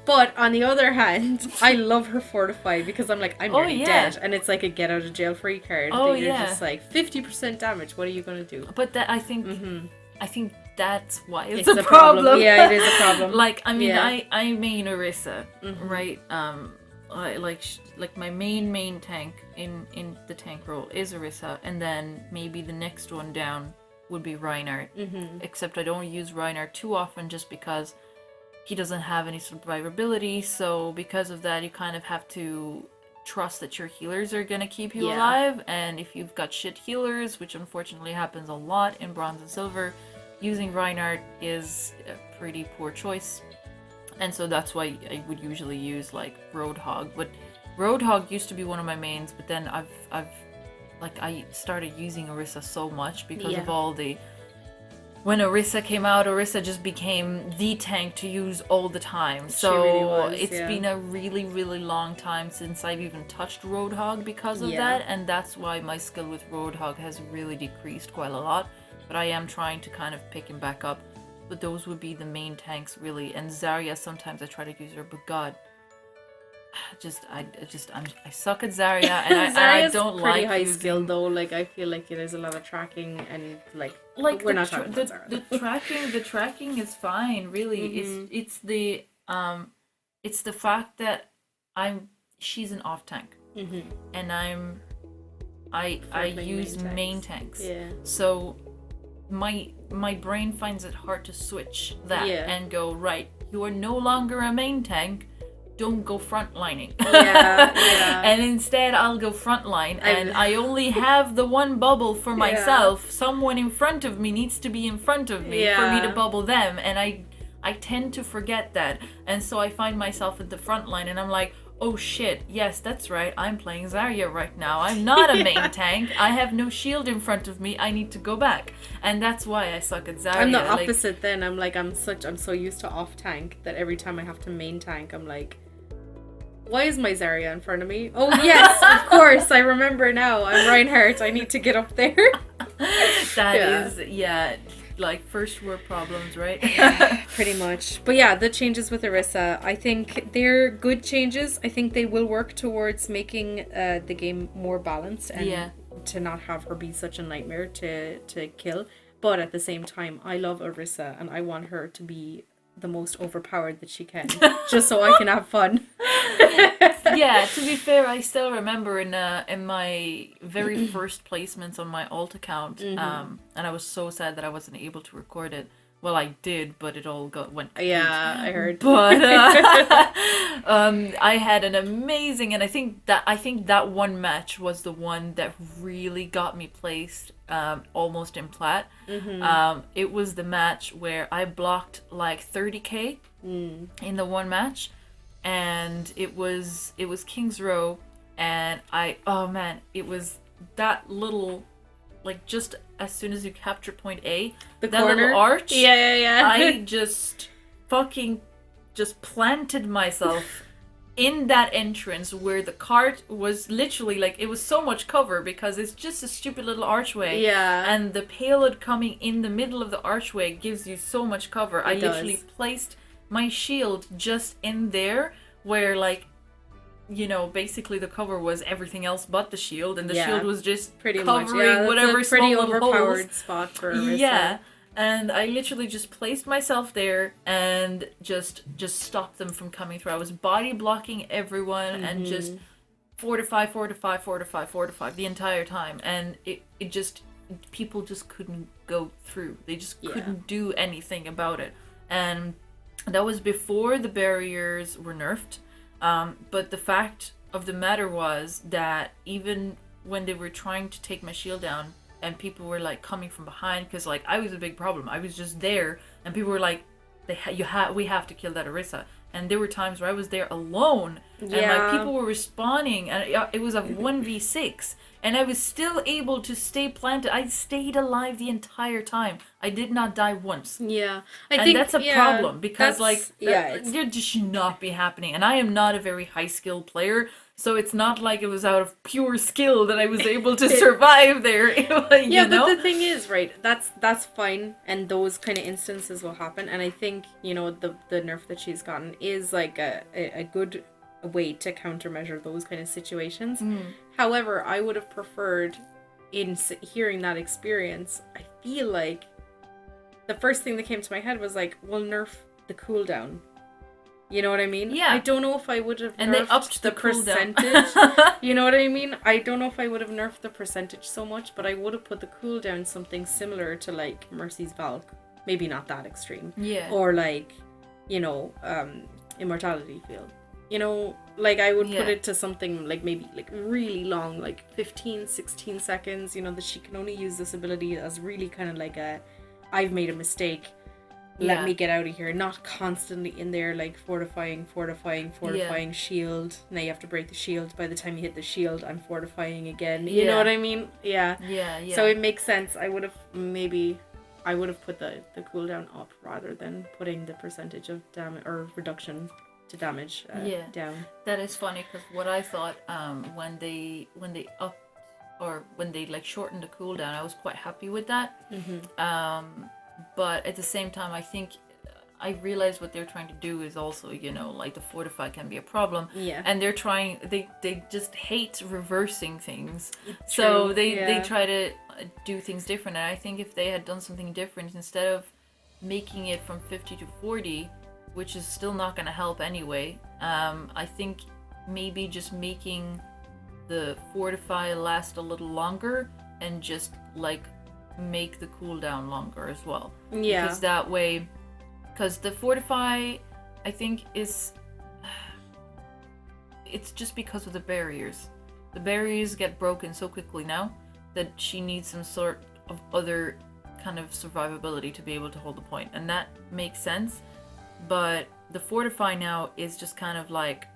B: But on the other hand, I love her Fortify because I'm like, I'm nearly dead, and it's like a get out of jail free card. You're just like 50% damage. What are you gonna do?
A: But that I think that's why it's a problem.
B: Yeah, it is a problem.
A: Like, I mean, I main Orisa, right? I like my main tank in the tank role is Orisa, and then maybe the next one down would be Reinhardt. Except I don't use Reinhardt too often, just because he doesn't have any survivability. So because of that, you kind of have to trust that your healers are gonna keep you alive. And if you've got shit healers, which unfortunately happens a lot in Bronze and Silver, using Reinhardt is a pretty poor choice. And so that's why I would usually use like Roadhog. But Roadhog used to be one of my mains, but then I started using Orisa so much because of all the... When Orisa came out, Orisa just became the tank to use all the time. So
B: really was,
A: it's been a really, really long time since I've even touched Roadhog because of that. And that's why my skill with Roadhog has really decreased quite a lot. But I am trying to kind of pick him back up. But those would be the main tanks, really. And Zarya, sometimes I try to use her, but God... I suck at Zarya, and I don't like
B: pretty high
A: using...
B: skill though. Like I feel like there's a lot of tracking and like we're not talking about Zarya.
A: The tracking is fine, really. It's the fact that she's an off tank, and I use main tanks.
B: Yeah.
A: So my brain finds it hard to switch that and go, right, you are no longer a main tank. Don't go frontlining. And instead I'll go frontline, and I only have the one bubble for myself. Someone in front of me needs to be in front of me for me to bubble them, and I tend to forget that. And so I find myself at the front line, and I'm like, oh shit, yes, that's right, I'm playing Zarya right now. I'm not a main tank. I have no shield in front of me. I need to go back. And that's why I suck at Zarya.
B: I'm the opposite then. I'm like, I'm so used to off tank that every time I have to main tank, I'm like, why is my Zarya in front of me? Oh yes, of course, I remember now. I'm Reinhardt. I need to get up there.
A: That is, like first world problems, right?
B: Pretty much. But yeah, the changes with Orisa, I think they're good changes. I think they will work towards making the game more balanced and to not have her be such a nightmare to kill. But at the same time, I love Orisa and I want her to be the most overpowered that she can, just so I can have fun.
A: Yeah, to be fair, I still remember in my very first placements on my alt account, and I was so sad that I wasn't able to record it. Well, I did, but it all went.
B: Yeah, I heard.
A: But I had an amazing, and I think that one match was the one that really got me placed almost in plat. It was the match where I blocked like 30k in the one match, and it was King's Row, and it was that little, like, just as soon as you capture point A, that
B: corner?
A: little arch,
B: I
A: just fucking just planted myself in that entrance where the cart was literally, like, it was so much cover because it's just a stupid little archway. And the payload coming in the middle of the archway gives you so much cover. I literally placed my shield just in there where, like, you know, basically the cover was everything else but the shield, and the shield was just
B: pretty
A: covering
B: much.
A: whatever
B: it's a pretty
A: small little
B: overpowered
A: holes.
B: spot for Orisa.
A: Yeah, and I literally just placed myself there and just stopped them from coming through. I was body blocking everyone and just fortify the entire time, and it just, people just couldn't go through. They just couldn't do anything about it, and that was before the barriers were nerfed. But the fact of the matter was that even when they were trying to take my shield down and people were like coming from behind, because like I was a big problem. I was just there and people were like, we have to kill that Orisa. And there were times where I was there alone and like people were respawning, and it was a 1v6 and I was still able to stay planted. I stayed alive the entire time. I did not die once.
B: I
A: think
B: think
A: that's a problem because
B: it
A: just should not be happening. And I am not a very high skill player, so it's not like it was out of pure skill that I was able to survive there. But
B: the thing is, right, that's fine, and those kind of instances will happen, and I think, you know, the nerf that she's gotten is like a good way to countermeasure those kind of situations. However, I would have preferred, in hearing that experience, I feel like the first thing that came to my head was like, well, nerf the cooldown. You know what I mean?
A: Yeah.
B: I don't know if I would have
A: and
B: nerfed
A: they upped
B: the percentage. You know what I mean? I don't know if I would have nerfed the percentage so much, but I would have put the cooldown something similar to like Mercy's Valk. Maybe not that extreme.
A: Yeah.
B: Or like, you know, Immortality Field. You know, like I would put it to something like maybe like really long, like 15, 16 seconds, you know, that she can only use this ability as really kind of like a, I've made a mistake. let
A: Yeah.
B: me get out of here. Not constantly in there like fortifying, shield. Now you have to break the shield. By the time you hit the shield, I'm fortifying again. You know
A: Yeah.
B: what I mean? Yeah.
A: Yeah, yeah.
B: So it makes sense. I would have put the cooldown up rather than putting the percentage of damage or reduction to damage down.
A: That is funny because what I thought when they upped or when they like shortened the cooldown, I was quite happy with that. But at the same time, I think I realize what they're trying to do is also, you know, like the fortify can be a problem.
B: Yeah.
A: And they're trying, they just hate reversing things.
B: It's
A: so
B: true,
A: they try to do things different. And I think if they had done something different, instead of making it from 50 to 40, which is still not going to help anyway, I think maybe just making the fortify last a little longer and just like make the cooldown longer as well.
B: Yeah.
A: Because that way, because the fortify, I think it's just because of the barriers. The barriers get broken so quickly now that she needs some sort of other kind of survivability to be able to hold the point, and that makes sense. But the fortify now is just kind of like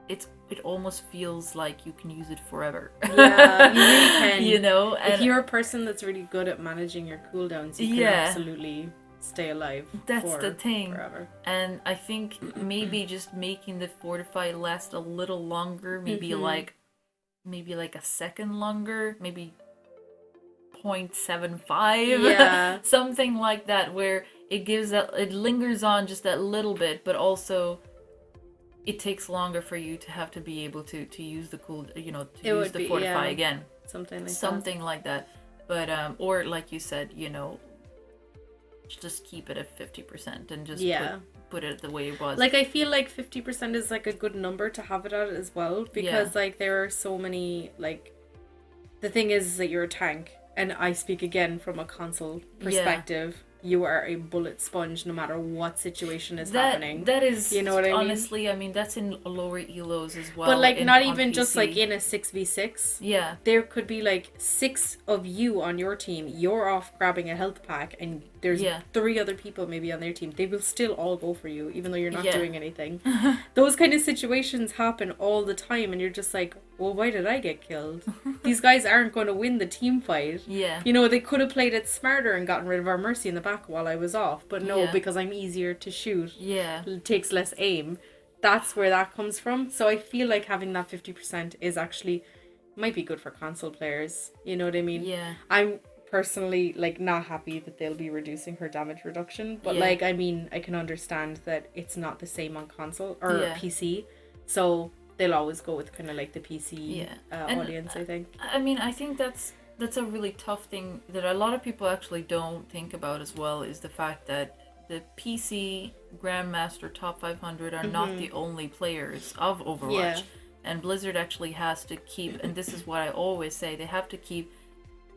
A: it almost feels like you can use it forever.
B: Yeah, you really can.
A: You know, and
B: if you're a person that's really good at managing your cooldowns, you can absolutely stay alive.
A: That's the thing.
B: Forever.
A: And I think maybe just making the fortify last a little longer, maybe like a second longer, maybe 0.75,
B: yeah,
A: something like that, where it gives that, it lingers on just that little bit, but also it takes longer for you to have to be able to use the use the fortify again. Something like that. But or like you said, you know, just keep it at 50% and just put it the way it was.
B: Like I feel like 50% is like a good number to have it at as well, because like there are so many, like the thing is that you're a tank, and I speak again from a console perspective. You are a bullet sponge no matter what situation is happening.
A: That is,
B: you know what I mean?
A: Honestly, I mean, that's in lower elos as well.
B: But like not even
A: PC.
B: just like in a 6v6.
A: Yeah.
B: There could be like 6 of you on your team. You're off grabbing a health pack and there's 3 other people maybe on their team. They will still all go for you even though you're not doing anything. Those kind of situations happen all the time and you're just like, well, why did I get killed? These guys aren't going to win the team fight.
A: Yeah.
B: You know, they could have played it smarter and gotten rid of our Mercy in the back while I was off. But no, because I'm easier to shoot.
A: Yeah.
B: It takes less aim. That's where that comes from. So I feel like having that 50% is actually, might be good for console players. You know what I mean?
A: Yeah.
B: I'm personally like not happy that they'll be reducing her damage reduction. But like, I mean, I can understand that it's not the same on console or PC. So they'll always go with kind of like the PC audience, I think.
A: I mean, I think that's a really tough thing that a lot of people actually don't think about as well, is the fact that the PC Grandmaster Top 500 are not the only players of Overwatch. Yeah. And Blizzard actually has to keep, and this is what I always say, they have to keep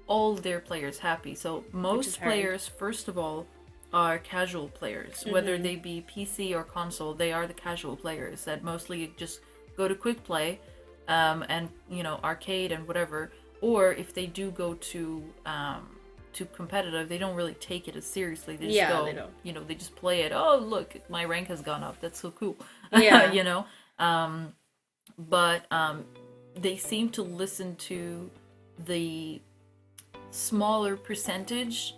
A: all their players happy. So most players, first of all, are casual players. Whether they be PC or console, they are the casual players that mostly just go to quick play and, you know, arcade and whatever. Or if they do go to competitive, they don't really take it as seriously. They just go, they don't. You know, they just play it. Oh, look, my rank has gone up. That's so cool. Yeah. You know? But they seem to listen to the smaller percentage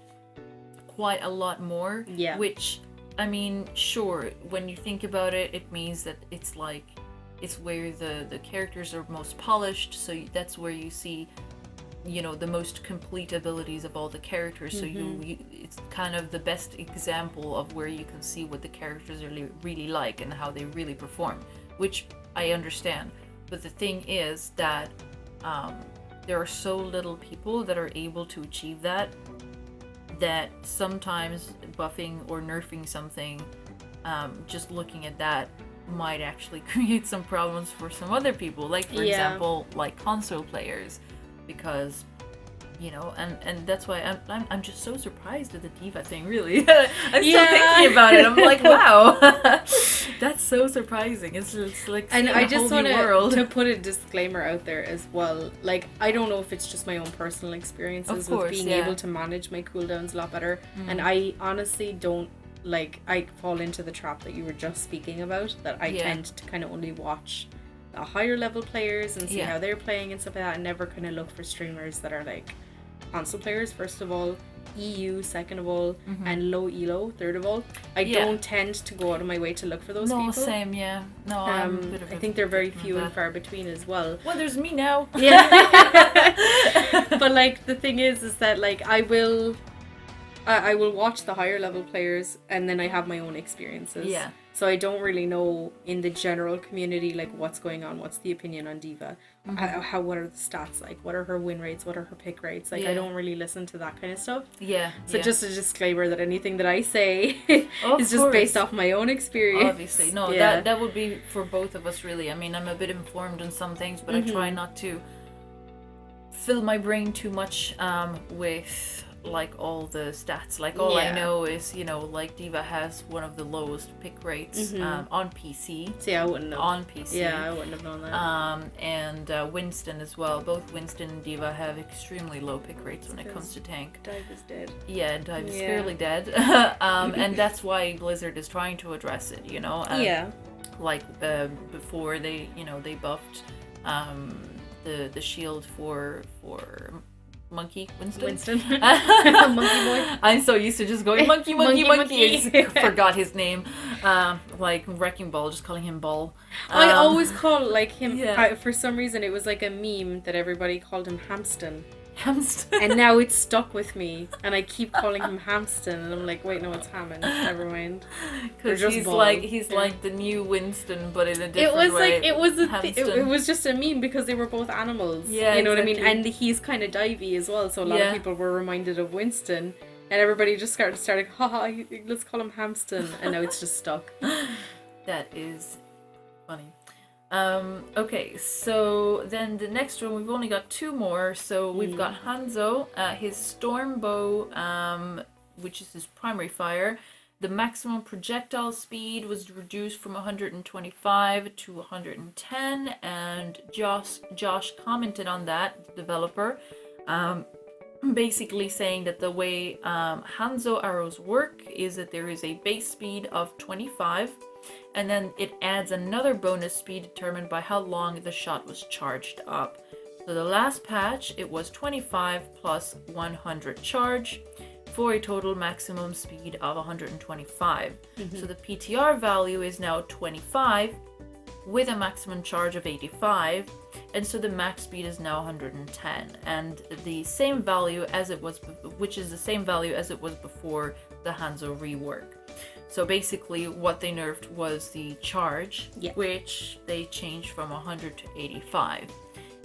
A: quite a lot more. Yeah. Which, I mean, sure, when you think about it, it means that it's like, it's where the characters are most polished, so that's where you see, you know, the most complete abilities of all the characters. So you it's kind of the best example of where you can see what the characters are really like and how they really perform, which I understand. But the thing is that there are so little people that are able to achieve that sometimes buffing or nerfing something, just looking at that, might actually create some problems for some other people, like for example, like console players, because, you know, and that's why I'm just so surprised at the diva thing, really. I'm still thinking about it. I'm like, wow. That's so surprising. It's like
B: And
A: seeing
B: I
A: a
B: just
A: whole
B: want
A: new world.
B: to put a disclaimer out there as well. Like, I don't know if it's just my own personal experiences with being able to manage my cooldowns a lot better. And I honestly don't, like, I fall into the trap that you were just speaking about, that I tend to kind of only watch the higher level players and see how they're playing and stuff like that, and never kind of look for streamers that are like console players, first of all, EU second of all, and low elo third of all. I don't tend to go out of my way to look for those people.
A: Same, yeah. No, I'm a bit of
B: I think they're very few and far between as well.
A: Well, there's me now.
B: Yeah. But like the thing is that like I will watch the higher level players, and then I have my own experiences.
A: Yeah.
B: So I don't really know in the general community like what's going on, what's the opinion on D.Va, what are the stats like, what are her win rates, what are her pick rates, like I don't really listen to that kind of stuff. So just a disclaimer that anything that I say is just based off my own experience.
A: Obviously, no, that would be for both of us really. I mean, I'm a bit informed on some things, but I try not to fill my brain too much with like all the stats. Like all I know is, you know, like D.Va has one of the lowest pick rates on PC.
B: See, I wouldn't know.
A: On PC.
B: Yeah, I wouldn't have known that.
A: And Winston as well. Both Winston and D.Va have extremely low pick rates when it comes to tank.
B: Dive is dead.
A: Yeah, Dive is fairly dead. And that's why Blizzard is trying to address it, you know. Like before they, you know, they buffed the shield for Monkey Winston.
B: Monkey boy.
A: I'm so used to just going monkey. I just forgot his name. Like Wrecking Ball, just calling him Ball.
B: I always call like him. For some reason, it was like a meme that everybody called him Hamston. And now it's stuck with me, and I keep calling him Hamston, and I'm like, wait, no, it's Hammond. Never mind.
A: Because he's like the new Winston, but in a different way.
B: It was just a meme because they were both animals.
A: Yeah,
B: you know what I mean. And he's kind of divey as well, so a lot of people were reminded of Winston, and everybody just started, haha, let's call him Hamston, and now it's just stuck.
A: That is funny. Okay, so then the next one, we've only got two more. So we've got Hanzo, his Storm Bow, which is his primary fire. The maximum projectile speed was reduced from 125 to 110, and Josh commented on that, the developer, basically saying that the way Hanzo arrows work is that there is a base speed of 25, and then it adds another bonus speed determined by how long the shot was charged up. So the last patch, it was 25 plus 100 charge for a total maximum speed of 125. So the PTR value is now 25 with a maximum charge of 85, and so the max speed is now 110, and the same value as it was, which is the same value as it was before the Hanzo rework. So basically what they nerfed was the charge, which they changed from 100 to 85.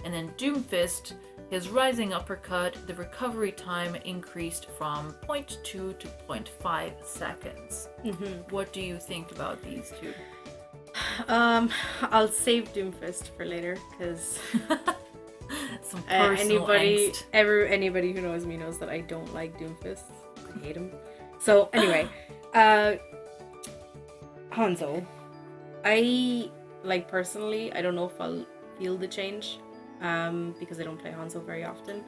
A: And then Doomfist, his rising uppercut, the recovery time increased from 0.2 to 0.5 seconds. What do you think about these two?
B: I'll save Doomfist for later, because
A: some personal angst.
B: Anybody who knows me knows that I don't like Doomfist. I hate him. So anyway, Hanzo, I like personally, I don't know if I'll feel the change, because I don't play Hanzo very often,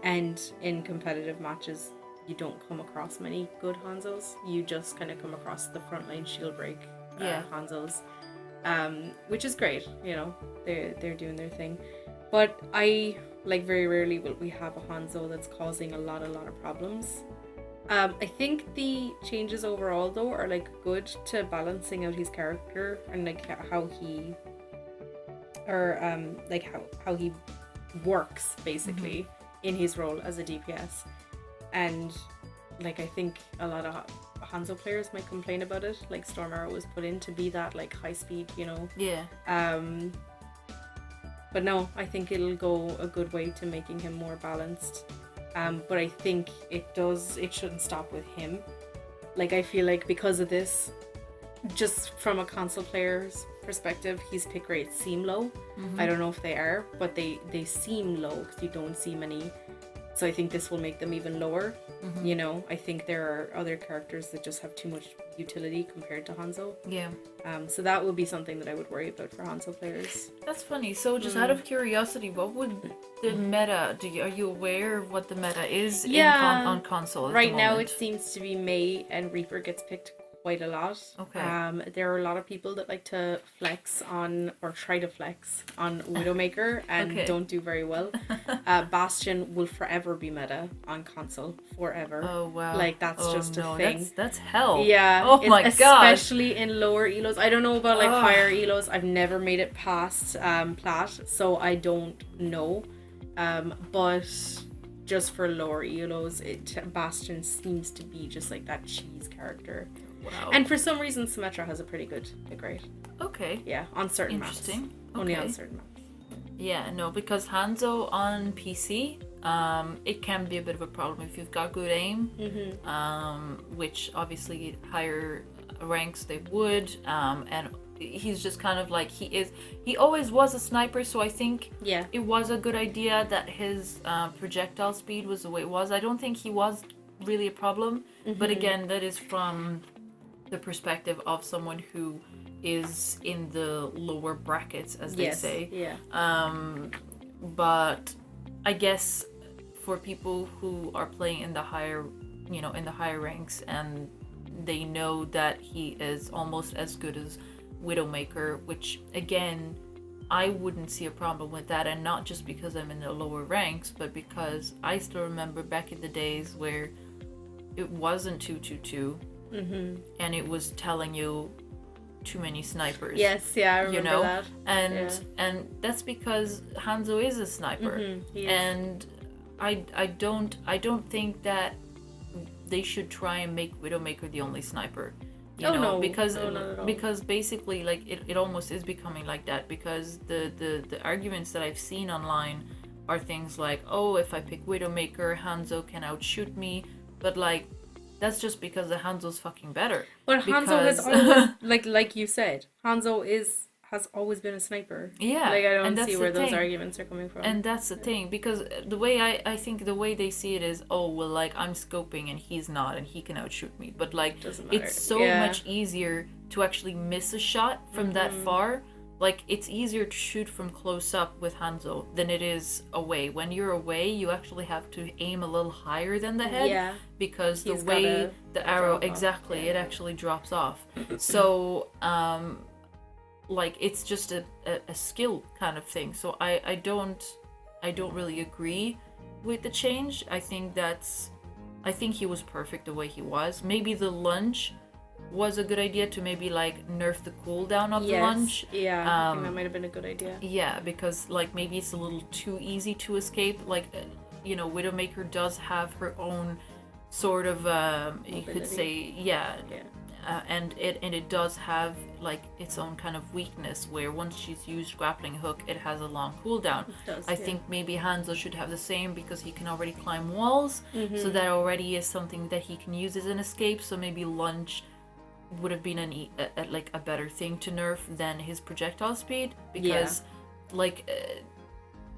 B: and in competitive matches you don't come across many good Hanzos. You just kind of come across the frontline shield break Hanzos, which is great. You know, they're doing their thing, but I like very rarely will we have a Hanzo that's causing a lot of problems. I think the changes overall though are like good to balancing out his character and like how he how he works basically in his role as a DPS. And like I think a lot of Hanzo players might complain about it, like Storm Arrow was put in to be that like high speed, you know. But no, I think it'll go a good way to making him more balanced. But I think it shouldn't stop with him. Like I feel like because of this, just from a console player's perspective, his pick rates seem low. I don't know if they are, but they seem low because you don't see many So I think this will make them even lower. You know, I think there are other characters that just have too much utility compared to Hanzo.
A: Yeah.
B: So that would be something that I would worry about for Hanzo players.
A: That's funny. So just out of curiosity, what would the meta, are you aware of what the meta is on console at
B: right
A: the
B: now
A: moment?
B: it seems to be Mei and Reaper gets picked quite a lot.
A: Okay.
B: There are a lot of people that like to flex on, or try to flex on, Widowmaker and
A: Okay.
B: don't do very well. Bastion will forever be meta on console, forever.
A: Oh wow.
B: Like that's just a thing.
A: That's hell.
B: Yeah.
A: Oh my god.
B: Especially in lower elos. I don't know about like higher elos. I've never made it past plat, so I don't know. But just for lower elos, Bastion seems to be just like that cheese character.
A: Wow.
B: And for some reason, Symmetra has a pretty good hit rate.
A: Okay.
B: Yeah, on certain maps.
A: Interesting.
B: Only
A: Okay.
B: on certain maps.
A: Yeah, no, because Hanzo on PC, it can be a bit of a problem if you've got good aim, which obviously higher ranks they would, and he's just kind of like, he always was a sniper, so I think it was a good idea that his projectile speed was the way it was. I don't think he was really a problem, but again, that is from the perspective of someone who is in the lower brackets, as they say.
B: Yeah.
A: But I guess for people who are playing in the higher, in the higher ranks, and they know that he is almost as good as Widowmaker, which again, I wouldn't see a problem with that, and not just because I'm in the lower ranks, but because I still remember back in the days where it wasn't 222, and it was telling you too many snipers.
B: Yes, yeah, I remember that.
A: And that's because Hanzo is a sniper, and I don't think that they should try and make Widowmaker the only sniper. Because basically, like, it almost is becoming like that, because the arguments that I've seen online are things like, oh, if I pick Widowmaker, Hanzo can outshoot me, but like, that's just because the Hanzo's fucking better.
B: But Hanzo has always, like you said, Hanzo has always been a sniper.
A: Yeah.
B: Like, I don't see where those arguments are coming from.
A: And that's the thing, because the way I think the way they see it is, oh, well, like, I'm scoping and he's not, and he can outshoot me. But like, it's so much easier to actually miss a shot from that far. Like, it's easier to shoot from close up with Hanzo than it is away. When you're away, you actually have to aim a little higher than the head, because the way the arrow, it actually drops off. So, like, it's just a skill kind of thing. So I don't really agree with the change. I think he was perfect the way he was. Maybe the lunge was a good idea, to maybe like nerf the cooldown of the lunge.
B: I think that might have been a good idea.
A: Yeah, because like maybe it's a little too easy to escape. Like, Widowmaker does have her own sort of you could say, and it does have like its own kind of weakness, where once she's used grappling hook, it has a long cooldown. I think maybe Hanzo should have the same, because he can already climb walls, so that already is something that he can use as an escape. So maybe lunge would have been a better thing to nerf than his projectile speed, because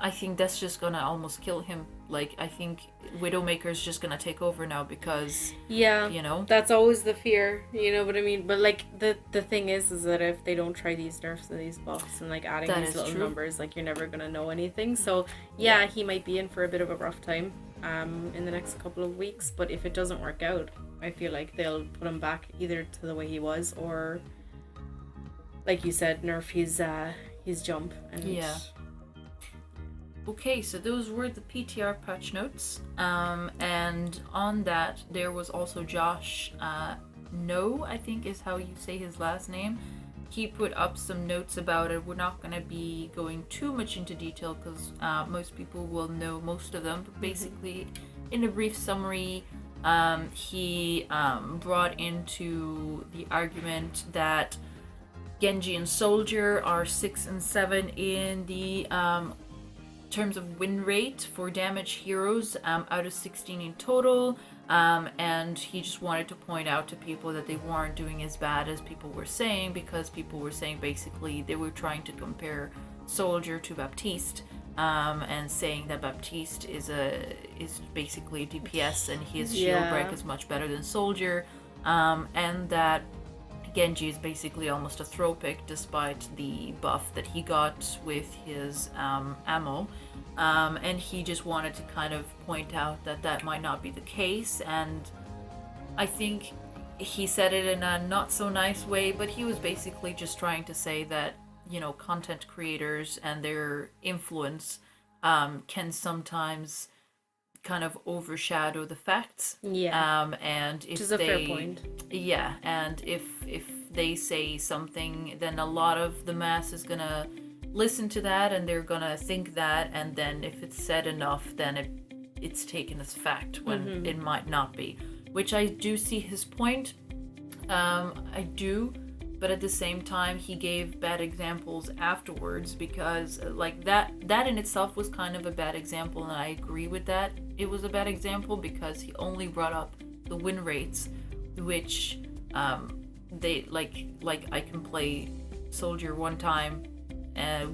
A: I think that's just gonna almost kill him. Like, I think Widowmaker's just gonna take over now, because
B: that's always the fear, you know what I mean? But like, the thing is that if they don't try these nerfs and these buffs and like adding these little numbers, like, you're never gonna know anything. So he might be in for a bit of a rough time in the next couple of weeks, but if it doesn't work out, I feel like they'll put him back either to the way he was, or like you said, nerf his jump. And
A: okay, so those were the PTR patch notes, and on that there was also Josh No, I think is how you say his last name. He put up some notes about it. We're not going to be going too much into detail, because most people will know most of them, but basically in a brief summary, he brought into the argument that Genji and Soldier are 6 and 7 in the terms of win rate for damage heroes, out of 16 in total, and he just wanted to point out to people that they weren't doing as bad as people were saying, because people were saying basically they were trying to compare Soldier to Baptiste, and saying that Baptiste is basically a DPS and his shield break is much better than Soldier, and that Genji is basically almost a throw pick despite the buff that he got with his ammo. And he just wanted to kind of point out that that might not be the case, and I think he said it in a not so nice way, but he was basically just trying to say that, you know, content creators and their influence can sometimes kind of overshadow the facts. And if
B: which is a fair point.
A: Yeah, and if they say something, then a lot of the mass is gonna listen to that and they're gonna think that, and then if it's said enough, then it's taken as fact when it might not be. Which I do see his point. I do, but at the same time, he gave bad examples afterwards, because like that in itself was kind of a bad example, and I agree with that. It was a bad example because he only brought up the win rates, which they like I can play Soldier one time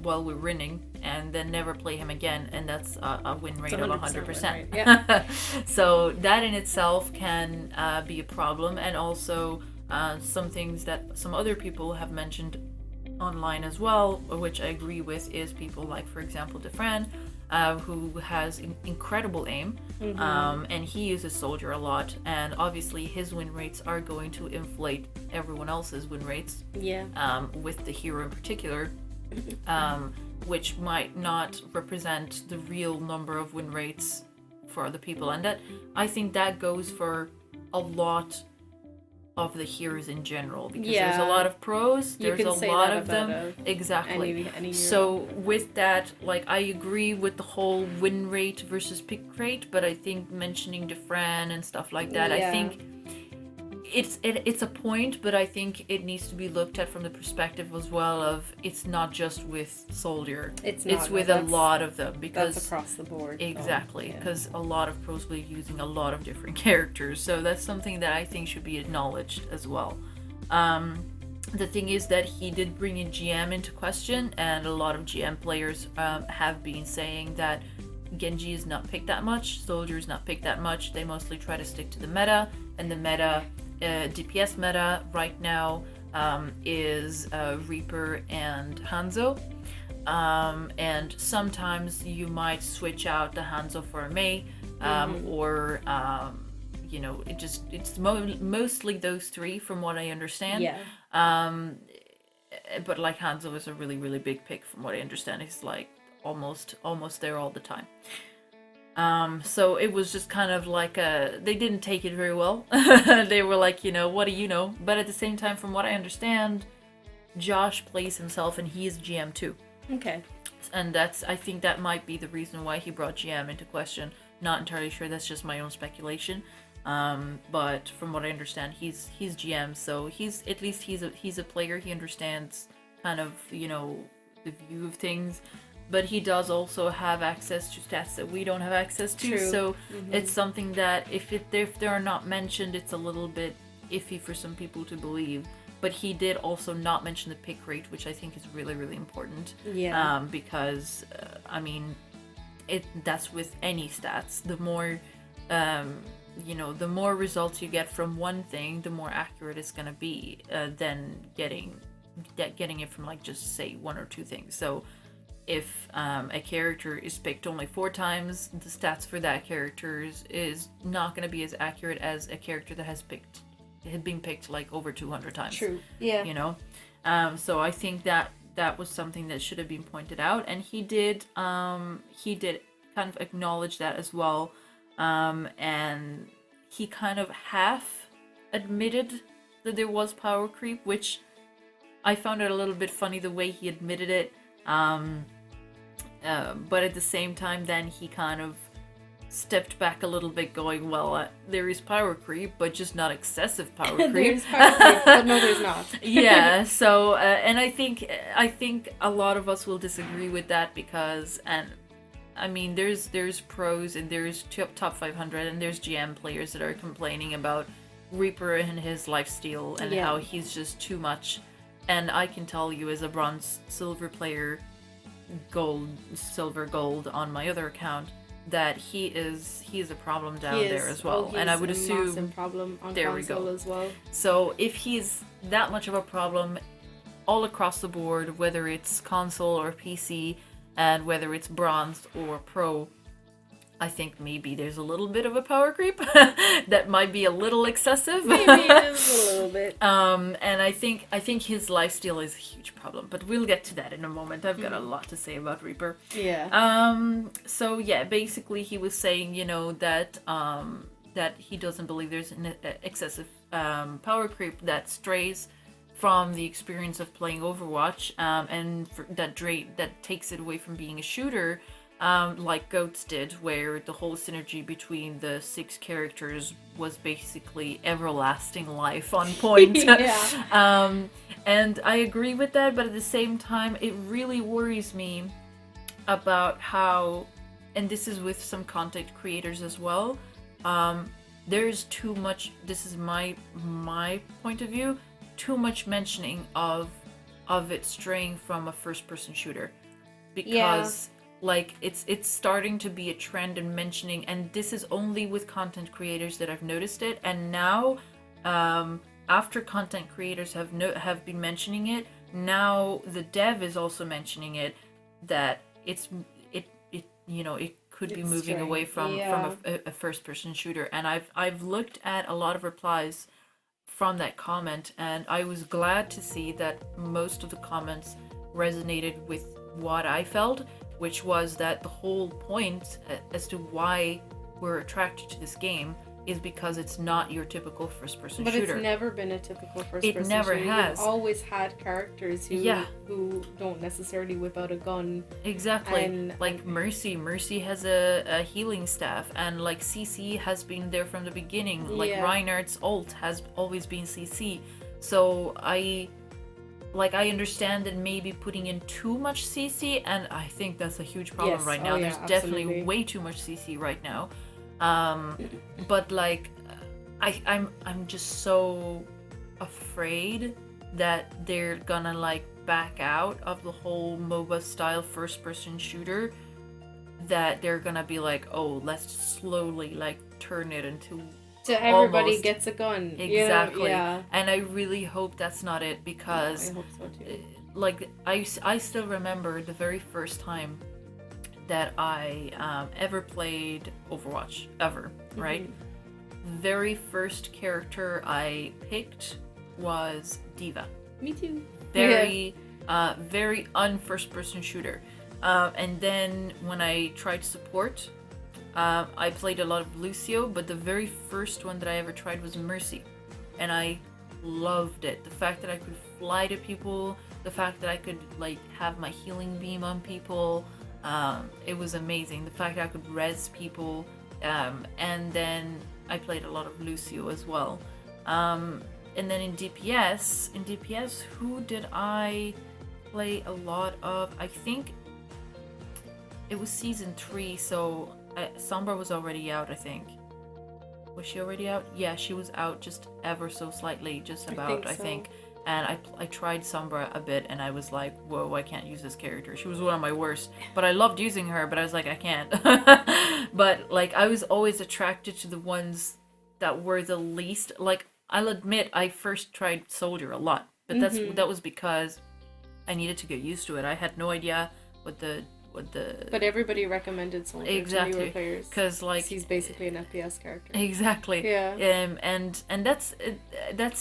A: while we're winning, and then never play him again, and that's a win rate of 100%. Right. Yeah. So that in itself can be a problem, and also some things that some other people have mentioned online as well, which I agree with, is people like, for example, Defran, who has incredible aim, and he uses Soldier a lot, and obviously his win rates are going to inflate everyone else's win rates, with the hero in particular, which might not represent the real number of win rates for other people. And that, I think that goes for a lot of the heroes in general, because there's a lot of pros, there's a lot of them, exactly. Any so with that, like, I agree with the whole win rate versus pick rate, but I think mentioning Defran and stuff like that, I think it's a point, but I think it needs to be looked at from the perspective as well of, it's not just with Soldier, it's with a lot of them, because
B: that's across the board.
A: Exactly, because a lot of pros will be using a lot of different characters, so that's something that I think should be acknowledged as well. The thing is that he did bring in GM into question, and a lot of GM players have been saying that Genji is not picked that much, Soldier is not picked that much. They mostly try to stick to the meta, and the meta, DPS meta right now is Reaper and Hanzo. And sometimes you might switch out the Hanzo for a Mei, or you know, it's mostly those three from what I understand. But like, Hanzo is a really, really big pick from what I understand. He's like almost there all the time. So it was just kind of like they didn't take it very well. They were like, you know, what do you know? But at the same time, from what I understand, Josh plays himself and he is GM too.
B: Okay.
A: And I think that might be the reason why he brought GM into question. Not entirely sure, that's just my own speculation. But from what I understand, he's GM, so he's a player. He understands kind of, you know, the view of things. But he does also have access to stats that we don't have access to. True. So it's something that if they're not mentioned, it's a little bit iffy for some people to believe. But he did also not mention the pick rate, which I think is really, really important. Yeah. Because I mean, that's with any stats. The more, you know, the more results you get from one thing, the more accurate it's gonna be than getting it from, like, just say one or two things. So if a character is picked only 4 times, the stats for that character is not going to be as accurate as a character that had been picked like over 200 times.
B: True. Yeah.
A: You know, so I think that was something that should have been pointed out, and he did kind of acknowledge that as well, and he kind of half admitted that there was power creep, which I found it a little bit funny the way he admitted it. But at the same time, then he kind of stepped back a little bit, going, well, there is power creep, but just not excessive power creep.
B: There's power creep, but no, there's not.
A: Yeah, so, and I think a lot of us will disagree with that, because, and I mean, there's pros and there's top 500, and there's GM players that are complaining about Reaper and his lifesteal and how he's just too much. And I can tell you, as a bronze silver player, gold, silver, gold on my other account, that he is a problem down there as well. And I would assume
B: massive problem on
A: there
B: console
A: we go
B: as well.
A: So if he's that much of a problem all across the board, whether it's console or PC, and whether it's bronze or pro, I think maybe there's a little bit of a power creep that might be a little excessive.
B: Maybe it is a little bit.
A: And I think his lifesteal is a huge problem, but we'll get to that in a moment. I've got a lot to say about Reaper.
B: Yeah.
A: So yeah, basically he was saying, that that he doesn't believe there's an excessive power creep that strays from the experience of playing Overwatch, and that takes it away from being a shooter. Like Goats did, where the whole synergy between the 6 characters was basically everlasting life on point.
B: Yeah.
A: And I agree with that, but at the same time, it really worries me about how, and this is with some content creators as well, there's too much, this is my point of view, too much mentioning of it straying from a first-person shooter. Because... like it's starting to be a trend in mentioning, and this is only with content creators that I've noticed it. And now, after content creators have been mentioning it, now the dev is also mentioning it, that it could be moving away from a first person shooter. And I've looked at a lot of replies from that comment, and I was glad to see that most of the comments resonated with what I felt, which was that the whole point as to why we're attracted to this game is because it's not your typical first-person shooter.
B: But it's never been a typical first-person shooter.
A: It never has.
B: You've always had characters who don't necessarily whip out a gun.
A: Exactly. Like Mercy. Mercy has a healing staff, and like CC has been there from the beginning. Like Reinhardt's ult has always been CC. So I understand that maybe putting in too much CC, and I think that's a huge problem right now. There's definitely way too much CC right now. But like, I'm just so afraid that they're gonna like back out of the whole MOBA style first person shooter, that they're gonna be like, oh, let's slowly like turn it into
B: so everybody gets a gun.
A: Exactly.
B: Yeah.
A: And I really hope that's not it, because
B: I hope so too.
A: Like I still remember the very first time that I ever played Overwatch, ever, right? Very first character I picked was Diva.
B: Me too.
A: Very un-first person shooter. And then when I tried support, I played a lot of Lucio, but the very first one that I ever tried was Mercy. And I loved it. The fact that I could fly to people, the fact that I could like have my healing beam on people, it was amazing. The fact that I could res people, and then I played a lot of Lucio as well. And then in DPS, who did I play a lot of? I think it was season 3, so Sombra was already out, I think. Was she already out? Yeah, she was out just ever so slightly, just about, I think. And I tried Sombra a bit, and I was like, whoa, I can't use this character. She was one of my worst. But I loved using her, but I was like, I can't. But, like, I was always attracted to the ones that were the least... Like, I'll admit, I first tried Soldier a lot. But that was because I needed to get used to it. I had no idea what the...
B: But everybody recommended Soldier to newer players.
A: Because, like...
B: He's basically an FPS character.
A: Exactly.
B: Yeah.
A: And that's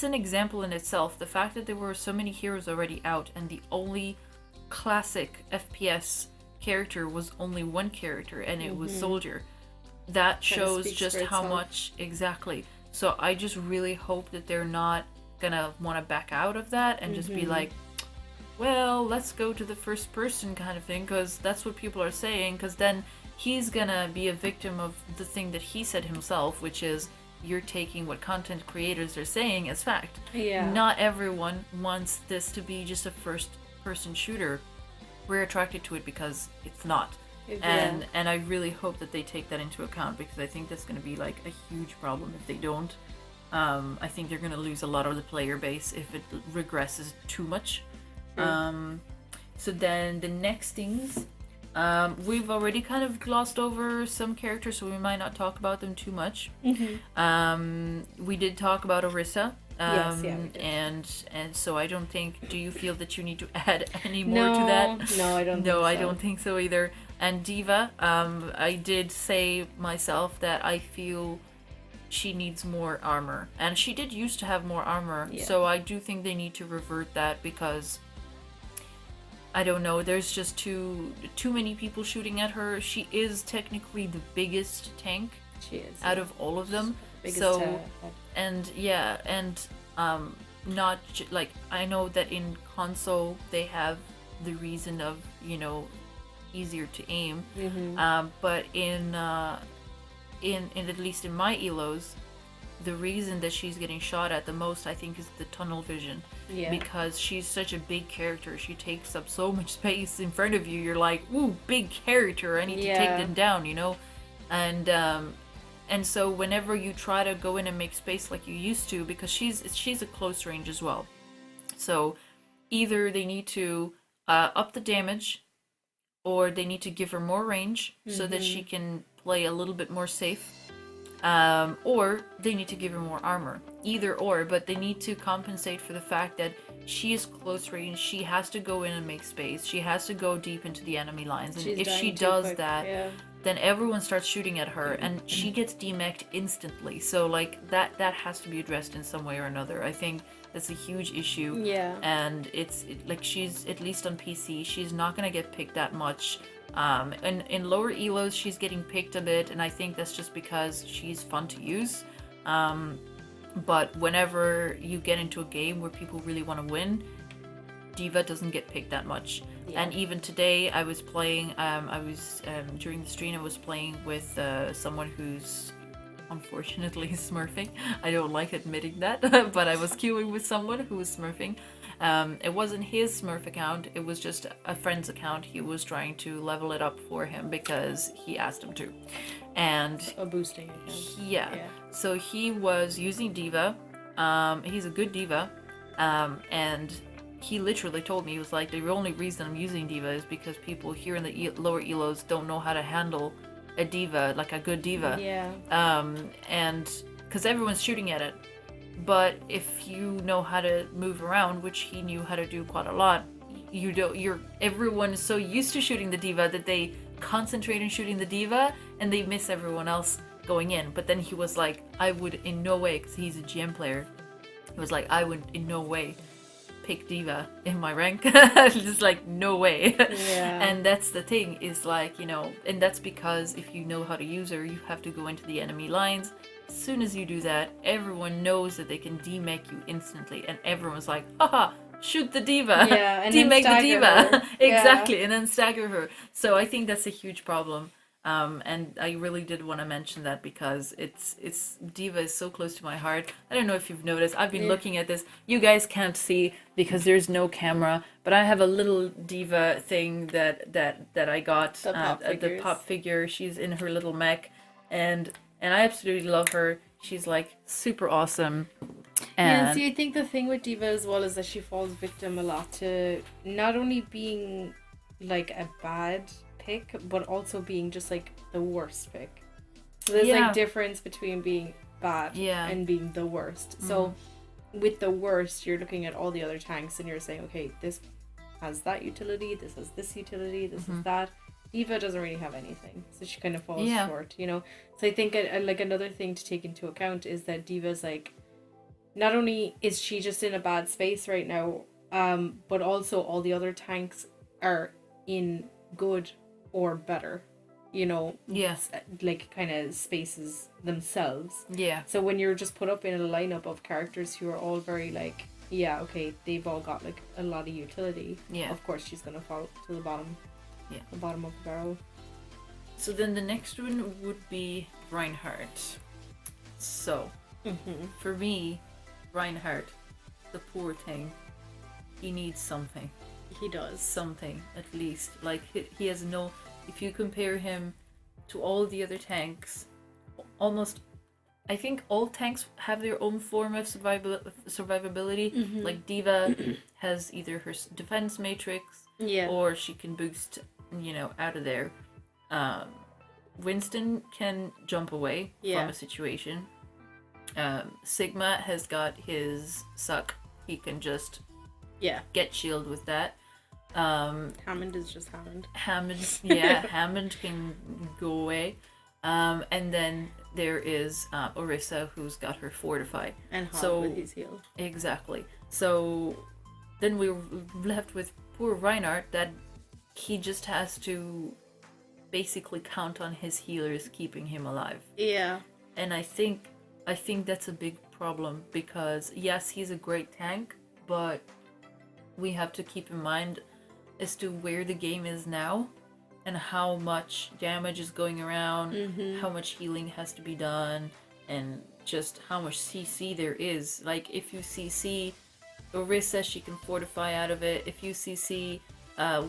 A: an example in itself. The fact that there were so many heroes already out, and the only classic FPS character was only one character, and it was Soldier. That shows just how much... Exactly. So I just really hope that they're not gonna want to back out of that and just be like, well, let's go to the first person kind of thing, because that's what people are saying, because then he's gonna be a victim of the thing that he said himself, which is you're taking what content creators are saying as fact.
B: Yeah.
A: Not everyone wants this to be just a first person shooter. We're attracted to it because it's not. And I really hope that they take that into account, because I think that's going to be like a huge problem if they don't. I think they're going to lose a lot of the player base if it regresses too much. So then the next things, we've already kind of glossed over some characters, so we might not talk about them too much. We did talk about Orisa.
B: Yes, yeah, we did.
A: And so I don't think. Do you feel that you need to add any more to that?
B: No, I don't.
A: No,
B: think
A: I
B: so.
A: don't think so either. And Diva, I did say myself that I feel she needs more armor, and she did used to have more armor.
B: Yeah.
A: So I do think they need to revert that because I don't know. There's just too many people shooting at her. She is technically the biggest tank
B: She is
A: out of all of them.
B: biggest.
A: So and yeah, and not like I know that in console they have the reason of easier to aim, but in at least in my elos, the reason that she's getting shot at the most, I think, is the tunnel vision.
B: Yeah.
A: Because she's such a big character. She takes up so much space in front of you. You're like, ooh, big character. I need to take them down, And so whenever you try to go in and make space like you used to, because she's a close range as well. So either they need to up the damage, or they need to give her more range so that she can play a little bit more safe. Or they need to give her more armor. Either or, but they need to compensate for the fact that she is close range. She has to go in and make space. She has to go deep into the enemy lines. And if she does that, then everyone starts shooting at her, and she gets demeched instantly. So like that has to be addressed in some way or another. I think that's a huge issue.
B: Yeah.
A: And like she's, at least on PC, she's not gonna get picked that much. And in lower elos, she's getting picked a bit, and I think that's just because she's fun to use. But whenever you get into a game where people really want to win, Diva doesn't get picked that much. Yeah. And even today, I was playing. During the stream, I was playing with someone who's unfortunately smurfing. I don't like admitting that, but I was queuing with someone who was smurfing. It wasn't his Smurf account, it was just a friend's account. He was trying to level it up for him because he asked him to. And
B: a boosting account.
A: Yeah. So he was using Diva. He's a good Diva. And he literally told me, he was like, the only reason I'm using Diva is because people here in the lower elos don't know how to handle a Diva, like a good Diva.
B: Yeah.
A: And because everyone's shooting at it. But if you know how to move around, which he knew how to do quite a lot, everyone is so used to shooting the Diva that they concentrate on shooting the Diva and they miss everyone else going in. But then he was like, I would in no way, because he's a GM player, he was like, I would in no way pick Diva in my rank. Just like, no way.
B: Yeah.
A: And that's the thing, is like, and that's because if you know how to use her, you have to go into the enemy lines. As soon as you do that, everyone knows that they can demech you instantly, and everyone's like, haha, shoot the Diva.
B: Yeah, and
A: demech the Diva. Exactly,
B: yeah.
A: and then stagger her. So I think that's a huge problem. And I really did want to mention that because it's Diva is so close to my heart. I don't know if you've noticed. I've been looking at this. You guys can't see because there's no camera, but I have a little Diva thing that I got. The pop figure. She's in her little mech, and I absolutely love her. She's like super awesome. And
B: see, I think the thing with Diva as well is that she falls victim a lot to not only being like a bad pick, but also being just like the worst pick. So there's like difference between being bad and being the worst. So with the worst, you're looking at all the other tanks and you're saying, okay, this has that utility, this has this utility, this is that. Diva doesn't really have anything, so she kind of falls short, So I think like another thing to take into account is that Diva's like, not only is she just in a bad space right now, but also all the other tanks are in good or better, like kind of spaces themselves. Yeah. So when you're just put up in a lineup of characters who are all very like, okay, they've all got like a lot of utility. Yeah. Of course, she's gonna fall to the bottom. Yeah. The bottom of the barrel.
A: So then the next one would be Reinhardt. So, for me, Reinhardt, the poor thing, he needs something.
B: He does.
A: Something, at least. Like, he has no... If you compare him to all the other tanks, almost... I think all tanks have their own form of survivability. Like, Diva has either her defense matrix,
B: Yeah.
A: or she can boost, out of there. Um, Winston can jump away from a situation. Sigma has got his suck. He can just get shield with that.
B: Hammond is just Hammond.
A: Hammond can go away. And then there is Orisa, who's got her fortify.
B: And Hog with his heal.
A: Exactly. So then we're left with poor Reinhardt, that he just has to basically count on his healers keeping him alive.
B: Yeah.
A: And I think that's a big problem, because yes, he's a great tank, but we have to keep in mind as to where the game is now and how much damage is going around, how much healing has to be done, and just how much CC there is. Like, if you CC Orisa, she can fortify out of it. If you CC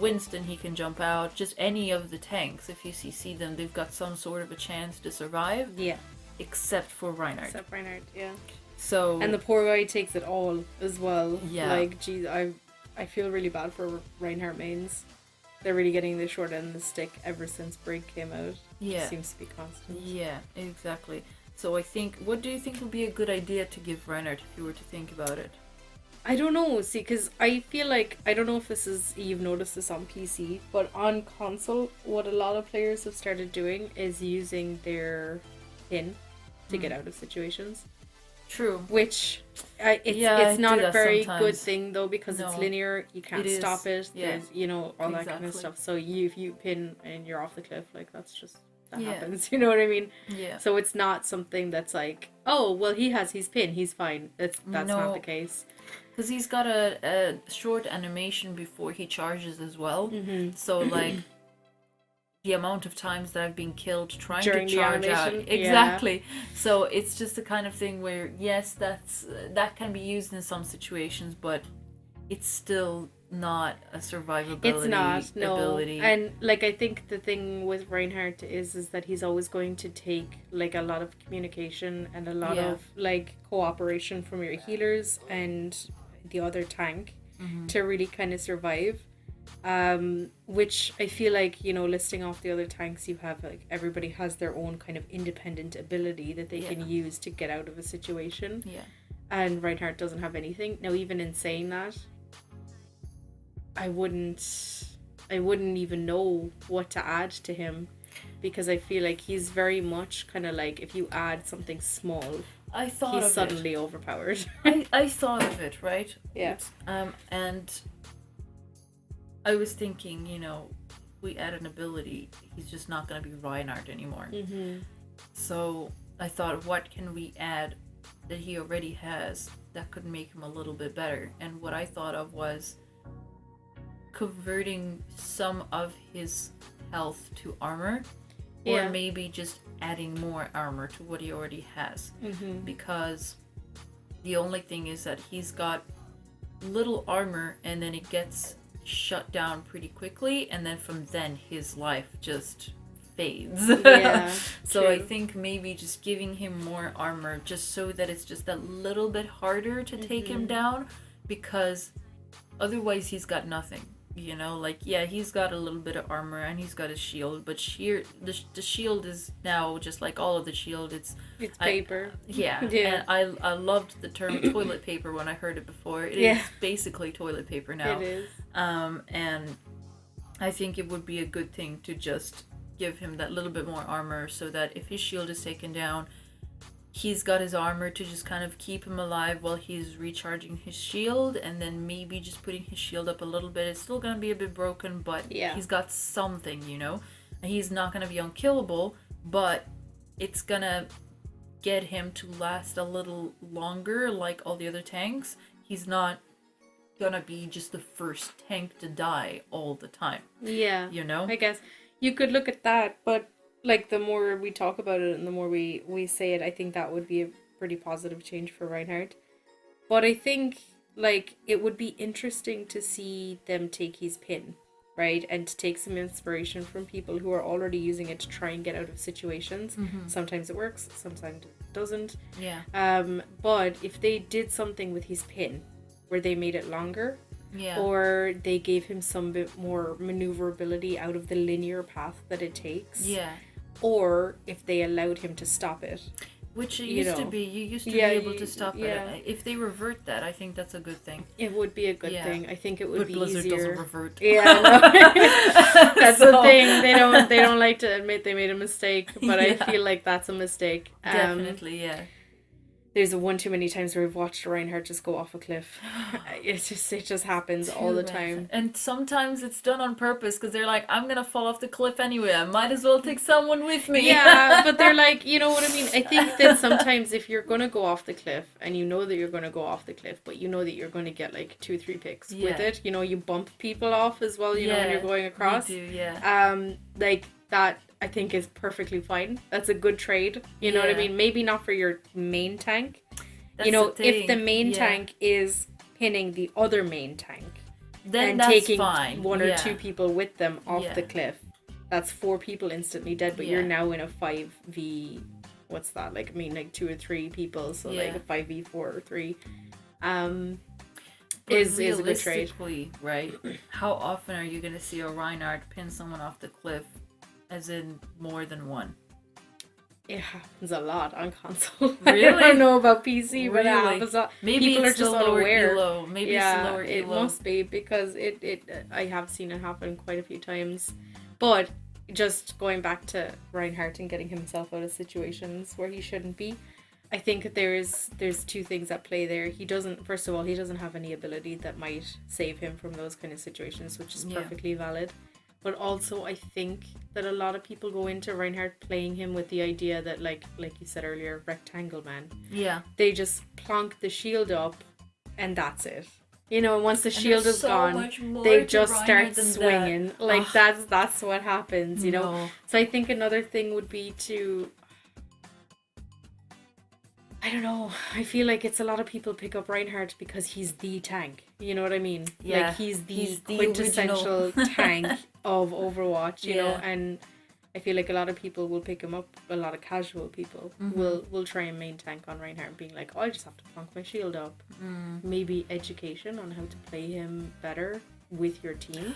A: Winston, he can jump out. Just any of the tanks, if you CC them, they've got some sort of a chance to survive.
B: Yeah.
A: Except for Reinhardt.
B: Yeah.
A: So...
B: And the poor guy takes it all as well.
A: Yeah.
B: Like, geez, I feel really bad for Reinhardt mains. They're really getting the short end of the stick ever since Break came out.
A: Yeah.
B: It seems to be constant.
A: Yeah, exactly. So what do you think would be a good idea to give Reinhardt if you were to think about it?
B: I don't know, see, because I feel like, I don't know if you've noticed this on PC, but on console, what a lot of players have started doing is using their pin to get out of situations.
A: True.
B: Which, it's not a very good thing, though, because it's linear, you can't stop it, there's, all that kind of stuff. So if you pin and you're off the cliff, like, that happens, you know what I mean?
A: Yeah.
B: So it's not something that's like, oh, well, he has his pin, he's fine. That's not the case.
A: Because he's got a short animation before he charges as well. So, like, the amount of times that I've been killed trying to charge out. Exactly. Yeah. So it's just the kind of thing where, yes, that can be used in some situations, but it's still not a survivability
B: It's not, no.
A: ability.
B: And, like, I think the thing with Reinhardt is that he's always going to take, like, a lot of communication and a lot of, like, cooperation from your healers and the other tank to really kind of survive. Which I feel like, listing off the other tanks, you have, like, everybody has their own kind of independent ability that they can use to get out of a situation.
A: Yeah.
B: And Reinhardt doesn't have anything. Now, even in saying that, I wouldn't even know what to add to him, because I feel like he's very much kind of like, if you add something small, he's suddenly overpowered.
A: I thought of it, right?
B: Yeah.
A: And I was thinking, we add an ability, he's just not going to be Reinhardt anymore. So I thought, what can we add that he already has that could make him a little bit better? And what I thought of was converting some of his health to armor, or maybe just adding more armor to what he already has. Because the only thing is that he's got little armor, and then it gets shut down pretty quickly, and then from then his life just fades. So true. I think maybe just giving him more armor, just so that it's just a little bit harder to take him down, because otherwise he's got nothing. He's got a little bit of armor and he's got a shield, but the shield is now just like all of the shield. It's
B: paper.
A: And I loved the term toilet paper when I heard it before. It is basically toilet paper now. It is. And I think it would be a good thing to just give him that little bit more armor, so that if his shield is taken down, he's got his armor to just kind of keep him alive while he's recharging his shield, and then maybe just putting his shield up a little bit. It's still going to be a bit broken, but he's got something, And he's not going to be unkillable, but it's going to get him to last a little longer, like all the other tanks. He's not going to be just the first tank to die all the time.
B: Yeah. I guess you could look at that, but like, the more we talk about it and the more we say it, I think that would be a pretty positive change for Reinhardt. But I think, like, it would be interesting to see them take his pin, right? And to take some inspiration from people who are already using it to try and get out of situations. Sometimes it works, sometimes it doesn't.
A: Yeah.
B: But if they did something with his pin, where they made it longer,
A: Yeah.
B: or they gave him some bit more maneuverability out of the linear path that it takes.
A: Yeah.
B: Or if they allowed him to stop it.
A: Which
B: You
A: used to
B: know.
A: be, you used to
B: Yeah,
A: be able
B: you-
A: to stop
B: yeah.
A: it. If they revert that, I think that's a good thing.
B: It would be a good
A: Yeah.
B: thing. I think it would
A: But
B: be
A: Blizzard
B: easier.
A: doesn't revert.
B: Yeah, no. That's the
A: So-
B: thing. They don't like to admit they made a mistake, but I
A: Yeah.
B: feel like that's a mistake.
A: Definitely, yeah.
B: There's one too many times where we've watched Reinhardt just go off a cliff. It just happens all the
A: Too
B: time.
A: many. And sometimes it's done on purpose because they're like, I'm gonna fall off the cliff anyway. I might as well take someone with me.
B: Yeah, but they're like, you know what I mean? I think that sometimes if you're going to go off the cliff and you know that you're going to go off the cliff, but you know that you're going to get like 2-3 picks with
A: Yeah.
B: it, you know, you bump people off as well, you know, when you're going across.
A: You do, yeah.
B: Like that, I think is perfectly fine. That's a good trade. You know what I
A: Yeah.
B: mean? Maybe not for your main tank.
A: That's
B: you know,
A: the
B: if the
A: thing,
B: main
A: yeah.
B: tank is pinning the other main tank
A: Then
B: and
A: that's
B: taking
A: fine.
B: one or
A: yeah.
B: two people with them off
A: Yeah.
B: the cliff, that's 4 people instantly dead, but you're
A: Yeah.
B: now in a 5v, what's that? Like, I mean, like 2 or 3 people, so like
A: Yeah.
B: a 5v4 or 3.
A: But
B: Is a good trade.
A: realistically, right? How often are you gonna see a Reinhardt pin someone off the cliff, as in more than one?
B: It happens a lot on console.
A: Really?
B: I don't know about PC, but it
A: Really?
B: happens a lot.
A: Maybe
B: People
A: it's
B: are just
A: the lower
B: unaware.
A: elo. Maybe
B: Yeah,
A: it's the lower
B: it
A: elo.
B: must be, because I have seen it happen quite a few times. But just going back to Reinhardt and getting himself out of situations where he shouldn't be, I think there's 2 things at play there. First of all, he doesn't have any ability that might save him from those kind of situations, which is
A: Yeah.
B: perfectly valid. But also, I think that a lot of people go into Reinhardt playing him with the idea that, like you said earlier, rectangle man.
A: Yeah.
B: They just plonk the shield up, and that's it. You know, once the shield
A: there's
B: is
A: so
B: gone,
A: much more
B: they
A: to
B: just
A: Reinhardt
B: start
A: than that.
B: swinging. Like,
A: Ugh.
B: that's what happens, you know?
A: No.
B: So I think another thing would be to... I don't know. I feel like it's a lot of people pick up Reinhardt because he's the tank. You know what I mean?
A: Yeah,
B: Like, he's the
A: the
B: quintessential
A: original.
B: tank of Overwatch, you know?
A: Yeah.
B: And I feel like a lot of people will pick him up. A lot of casual people will try and main tank on Reinhardt, being like, oh, I just have to plonk my shield up. Maybe education on how to play him better with your team.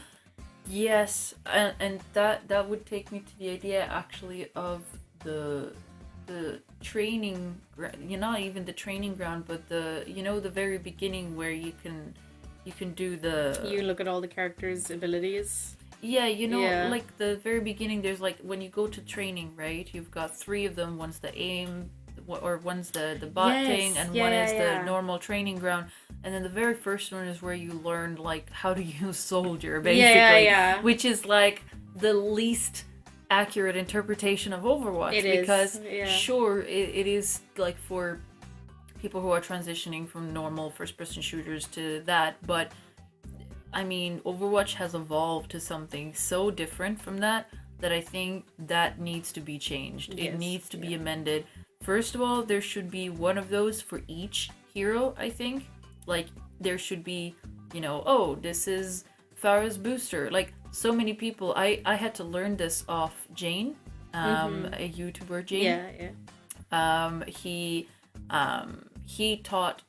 A: Yes, and that would take me to the idea actually of the training, not even the training ground, but the very beginning where you can do the
B: You look at all the characters' abilities.
A: yeah,
B: Yeah.
A: like the very beginning, there's like when you go to training, right? You've got 3 of them. One's the aim, or one's the bot
B: Yes,
A: thing, and
B: yeah,
A: one
B: yeah,
A: is
B: yeah.
A: the normal training ground. And then the very first one is where you learn like how to use soldier, basically,
B: yeah.
A: which is like the least accurate interpretation of Overwatch.
B: It is,
A: because
B: yeah.
A: sure, it is like for people who are transitioning from normal first-person shooters to that, but I mean, Overwatch has evolved to something so different from that I think that needs to be changed.
B: Yes,
A: It needs to be amended. First of all, there should be one of those for each hero, I think. Like, there should be, oh, this is Farah's booster. Like, so many people, I had to learn this off Jane, a YouTuber, Jane.
B: Yeah.
A: He taught,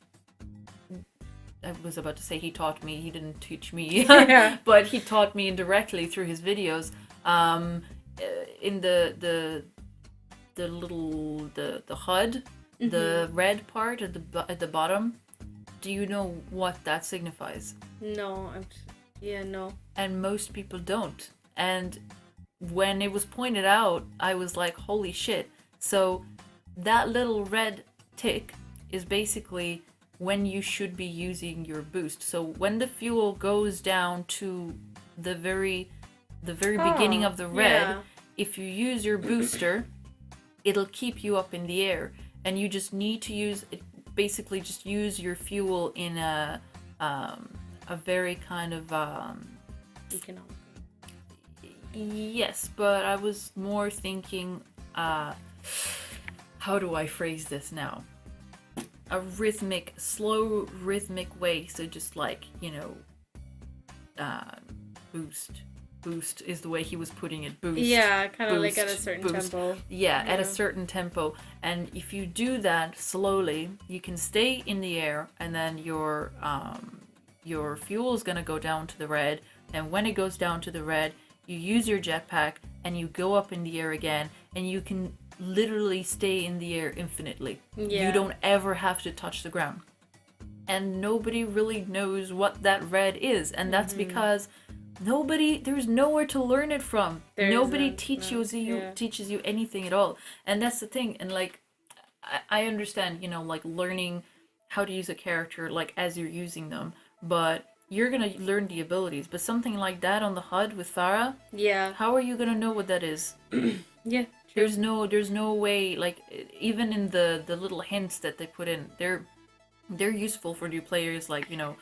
A: I was about to say he taught me, he didn't teach me,
B: Yeah.
A: but he taught me indirectly through his videos. In the little the HUD, the red part at the bottom, do you know what that signifies?
B: No, no.
A: And most people don't. And when it was pointed out, I was like, holy shit. So that little red tick is basically when you should be using your boost. So when the fuel goes down to the very beginning of the red,
B: yeah.
A: if you use your booster, it'll keep you up in the air. And you just need to use your fuel in a very kind of
B: Economic.
A: yes, but I was more thinking, how do I phrase this now? A slow rhythmic way. So just like, boost is the way he was putting it. Boost.
B: Yeah, kind of like at a
A: boost,
B: certain
A: boost.
B: tempo.
A: Yeah, at a certain tempo. And if you do that slowly, you can stay in the air, and then your fuel is gonna go down to the red, and when it goes down to the red, you use your jetpack and you go up in the air again, and you can literally stay in the air infinitely.
B: Yeah.
A: You don't ever have to touch the ground. And nobody really knows what that red is, and that's because there's nowhere to learn it from. Nobody teaches you anything at all. And that's the thing. And like, I understand, you know, like learning how to use a character like as you're using them, but you're gonna learn the abilities. But something like that on the HUD with Farah, how are you gonna know what that is?
B: Yeah.
A: There's no way. Like, even in the little hints that they put in, they're useful for new players. Like, you know,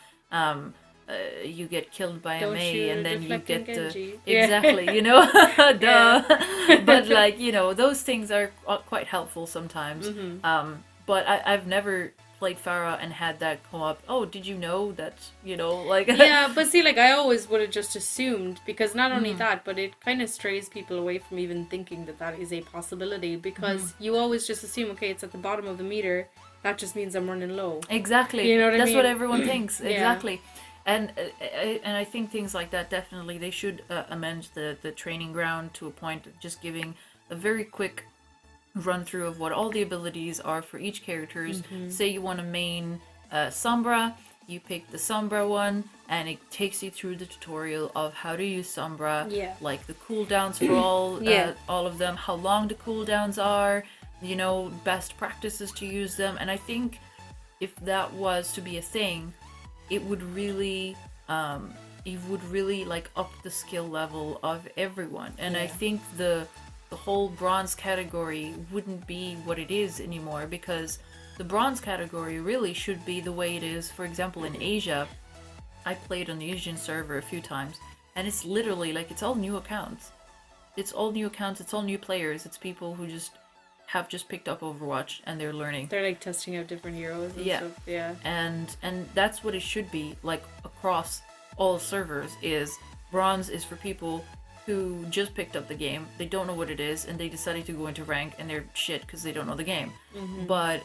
A: you get killed by
B: Don't
A: a Mei,
B: shoot
A: and
B: a
A: then you get
B: deflecting Genji.
A: exactly, you know, duh.
B: Yeah.
A: But like, you know, those things are quite helpful sometimes. But I've never played Farah and had that come up. Oh, did you know that? You know, like
B: Yeah, but see, like I always would have just assumed, because not only that, but it kind of strays people away from even thinking that that is a possibility, because you always just assume, okay, it's at the bottom of the meter. That just means I'm running low.
A: Exactly.
B: You know what I mean?
A: That's what everyone thinks.
B: Yeah.
A: Exactly. And I think things like that, definitely they should amend the training ground to a point of just giving a very quick run through of what all the abilities are for each characters. Say you want to main Sombra, you pick the Sombra one, and it takes you through the tutorial of how to use Sombra, like the cooldowns for all of them, how long the cooldowns are, you know, best practices to use them. And I think if that was to be a thing, it would really like up the skill level of everyone. And I think the whole bronze category wouldn't be what it is anymore, because the bronze category really should be the way it is. For example, in Asia, I played on the Asian server a few times, and it's literally like, it's all new accounts. It's all new accounts, it's all new players, it's people who have just picked up Overwatch and they're learning.
B: They're like testing out different heroes and stuff. Yeah.
A: And that's what it should be, like across all servers, is bronze is for people who just picked up the game, they don't know what it is, and they decided to go into rank and they're shit because they don't know the game. But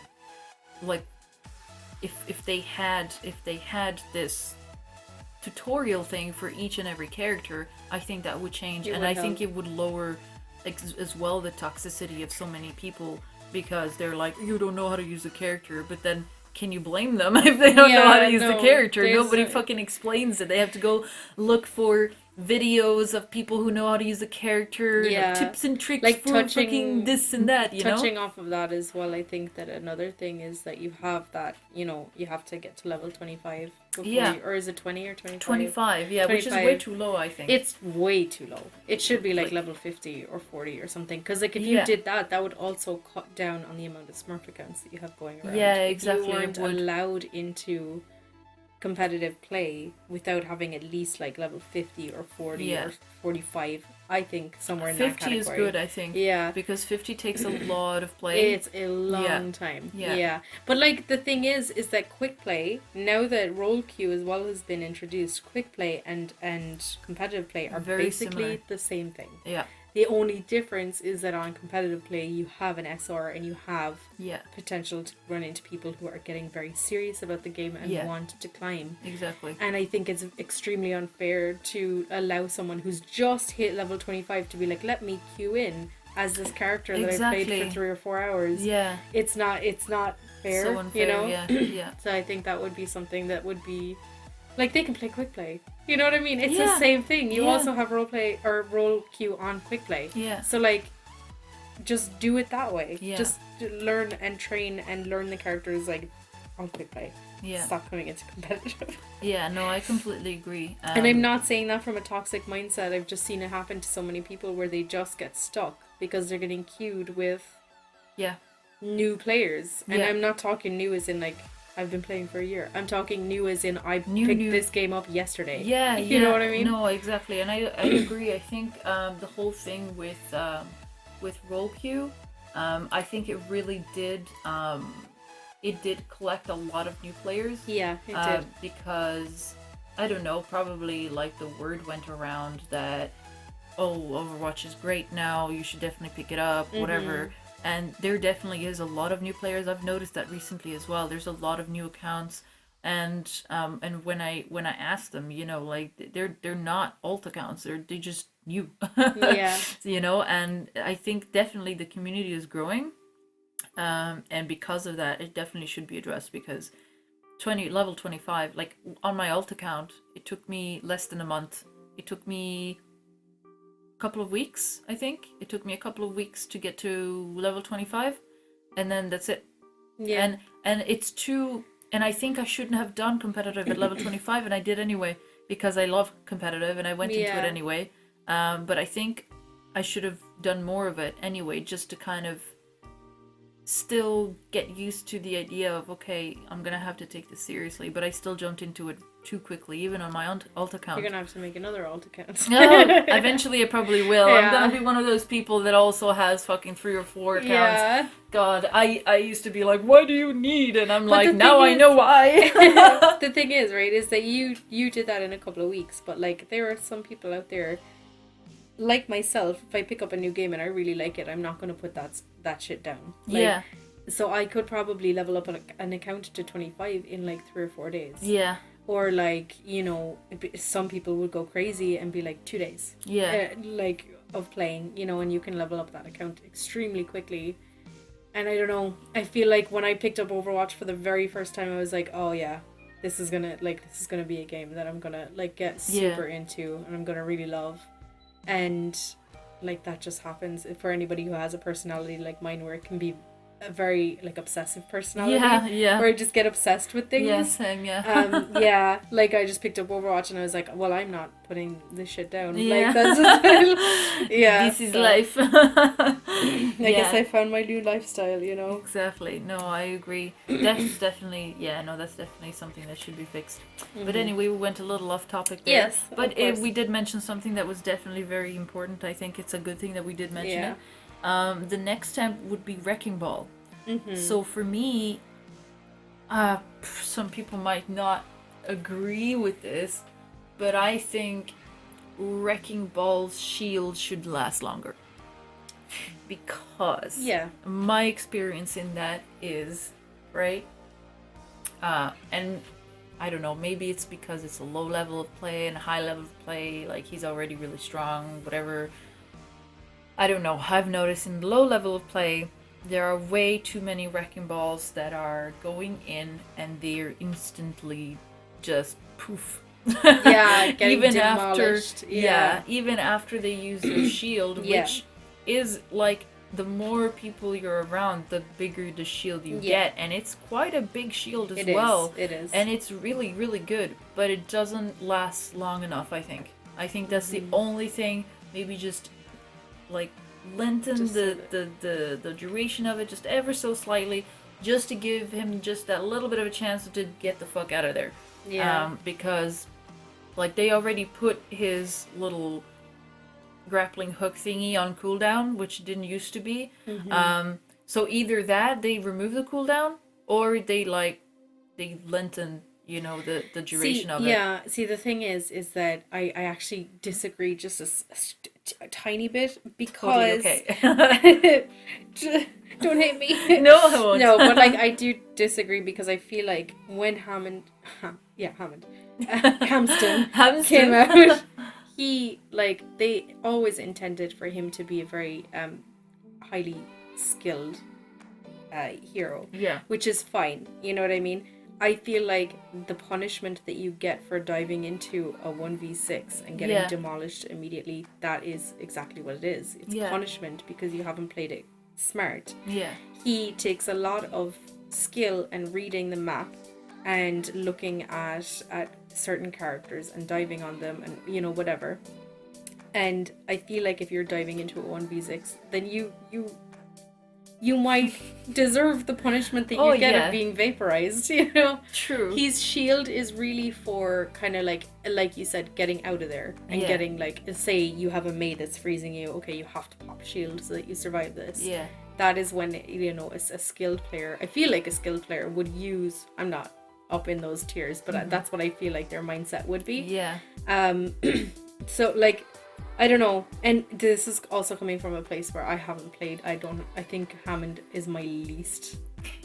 A: like, if they had this tutorial thing for each and every character, I think that would change, and I think it would lower as well the toxicity of so many people, because they're like, you don't know how to use a character, but then can you blame them if they don't know how to use the character? Nobody fucking explains it. They have to go look for videos of people who know how to use the character, like tips and tricks, like for fucking this and that, you know?
B: Touching off of that as well, I think that another thing is that you have that, you know, you have to get to level 25 before or is it 20 or 25?
A: 25, 25, which is way too low, I think.
B: It's way too low. It should be like level 50 or 40 or something, because like if you did that, that would also cut down on the amount of Smurf accounts that you have going around.
A: Yeah, exactly.
B: If you weren't allowed into competitive play without having at least like level 50 or 40 or 45, I think somewhere in that category.
A: 50 is good, I think.
B: Yeah.
A: Because 50 takes a lot of play.
B: It's a long time. Yeah. But like the thing is that quick play, now that role queue as well has been introduced, quick play and competitive play are
A: very
B: basically
A: similar.
B: the same thing.
A: Yeah.
B: The only difference is that on competitive play, you have an SR and you have potential to run into people who are getting very serious about the game and want to climb.
A: Exactly.
B: And I think it's extremely unfair to allow someone who's just hit level 25 to be like, let me queue in as this character that I played for 3 or 4 hours. Yeah. It's not fair,
A: so unfair,
B: you know?
A: Yeah.
B: So I think that would be something that would be... Like, they can play quick play. You know what I mean? It's the same thing. You also have role play or role queue on quick play.
A: Yeah.
B: So, like, just do it that way. Yeah. Just learn and train and learn the characters, like, on quick play. Yeah. Stop coming into competitive.
A: Yeah, no, I completely agree.
B: And I'm not saying that from a toxic mindset. I've just seen it happen to so many people where they just get stuck because they're getting queued with new players. And I'm not talking new as in, like, I've been playing for a year. I'm talking new as in I picked this game up yesterday.
A: Yeah,
B: you know what I mean?
A: No, exactly. And I agree. I think the whole thing with role queue, I think it really did collect a lot of new players.
B: Yeah, it did.
A: Because I don't know, probably like the word went around that, oh, Overwatch is great now, you should definitely pick it up, whatever. And there definitely is a lot of new players. I've noticed that recently as well. There's a lot of new accounts, And when I asked them, like they're not alt accounts, they just new.
B: Yeah.
A: And I think definitely the community is growing, and because of that, it definitely should be addressed, because level 25, like on my alt account, it took me less than a month. It took me a couple of weeks, I think. It took me a couple of weeks to get to level 25, and then that's it.
B: Yeah.
A: And it's too, and I think I shouldn't have done competitive at level 25, and I did anyway, because I love competitive and I went into it anyway. But I think I should have done more of it anyway, just to kind of still get used to the idea of, okay, I'm gonna have to take this seriously. But I still jumped into it too quickly, even on my alt account.
B: You're gonna have to make another alt account.
A: No, eventually I probably will. I'm gonna be one of those people that also has fucking 3 or 4 accounts.
B: Yeah.
A: God, I used to be like, what do you need? And I'm like, now I know why.
B: The thing is, right, is that you did that in a couple of weeks, but like there are some people out there, like myself, if I pick up a new game and I really like it, I'm not gonna put that shit down. Like,
A: yeah.
B: So I could probably level up an account to 25 in like 3 or 4 days.
A: Yeah.
B: Or like, some people would go crazy and be like 2 days.
A: Yeah.
B: Like of playing, and you can level up that account extremely quickly. And I don't know, I feel like when I picked up Overwatch for the very first time, I was like, oh yeah, this is gonna be a game that I'm gonna like get super into and I'm gonna really love. And like that just happens for anybody who has a personality like mine, where it can be a very like obsessive personality.
A: Yeah.
B: Where I just get obsessed with things.
A: Yeah, same, yeah.
B: Yeah, like I just picked up Overwatch and I was like, well, I'm not putting this shit down.
A: Yeah.
B: Like that's just, yeah.
A: This is life.
B: I guess I found my new lifestyle,
A: Exactly. No, I agree. That's definitely, that's definitely something that should be fixed. But anyway, we went a little off topic there.
B: Yes,
A: but we did mention something that was definitely very important. I think it's a good thing that we did mention it. The next step would be Wrecking Ball. So for me, some people might not agree with this, but I think Wrecking Ball's shield should last longer. Because my experience in that is, right? And I don't know, maybe it's because it's a low level of play and a high level of play, like he's already really strong, whatever. I don't know. I've noticed in the low level of play, there are way too many Wrecking Balls that are going in and they're instantly just poof.
B: Yeah, getting
A: even
B: demolished.
A: Even after they use their shield, which is like, the more people you're around, the bigger the shield you get, and it's quite a big shield as well.
B: It is.
A: And it's really, really good, but it doesn't last long enough, I think. I think that's the only thing. Maybe just like lengthen the duration of it just ever so slightly, just to give him just that little bit of a chance to get the fuck out of there. Because like they already put his little grappling hook thingy on cooldown, which didn't used to be. So either that, they remove the cooldown, or they lengthen, the duration of it.
B: Yeah, see, the thing is that I actually disagree just a tiny bit, because...
A: Okay.
B: Don't hate me.
A: No, I won't.
B: No, but like I do disagree, because I feel like when Hamston came out, they always intended for him to be a very highly skilled hero.
A: Yeah.
B: Which is fine. You know what I mean? I feel like the punishment that you get for diving into a 1v6 and getting demolished immediately, that is exactly what it is. It's punishment because you haven't played it smart.
A: Yeah.
B: He takes a lot of skill and reading the map and looking at certain characters and diving on them and whatever. And I feel like if you're diving into a 1v6, then you might deserve the punishment that you get of being vaporized, True. His shield is really for kind of like you said, getting out of there and getting say you have a mate that's freezing you, okay, you have to pop shield so that you survive this. Yeah. That is when, a skilled player, I feel like a skilled player would use, I'm not up in those tiers, but that's what I feel like their mindset would be.
A: Yeah.
B: So I don't know, and this is also coming from a place where I haven't played. I think Hammond is my least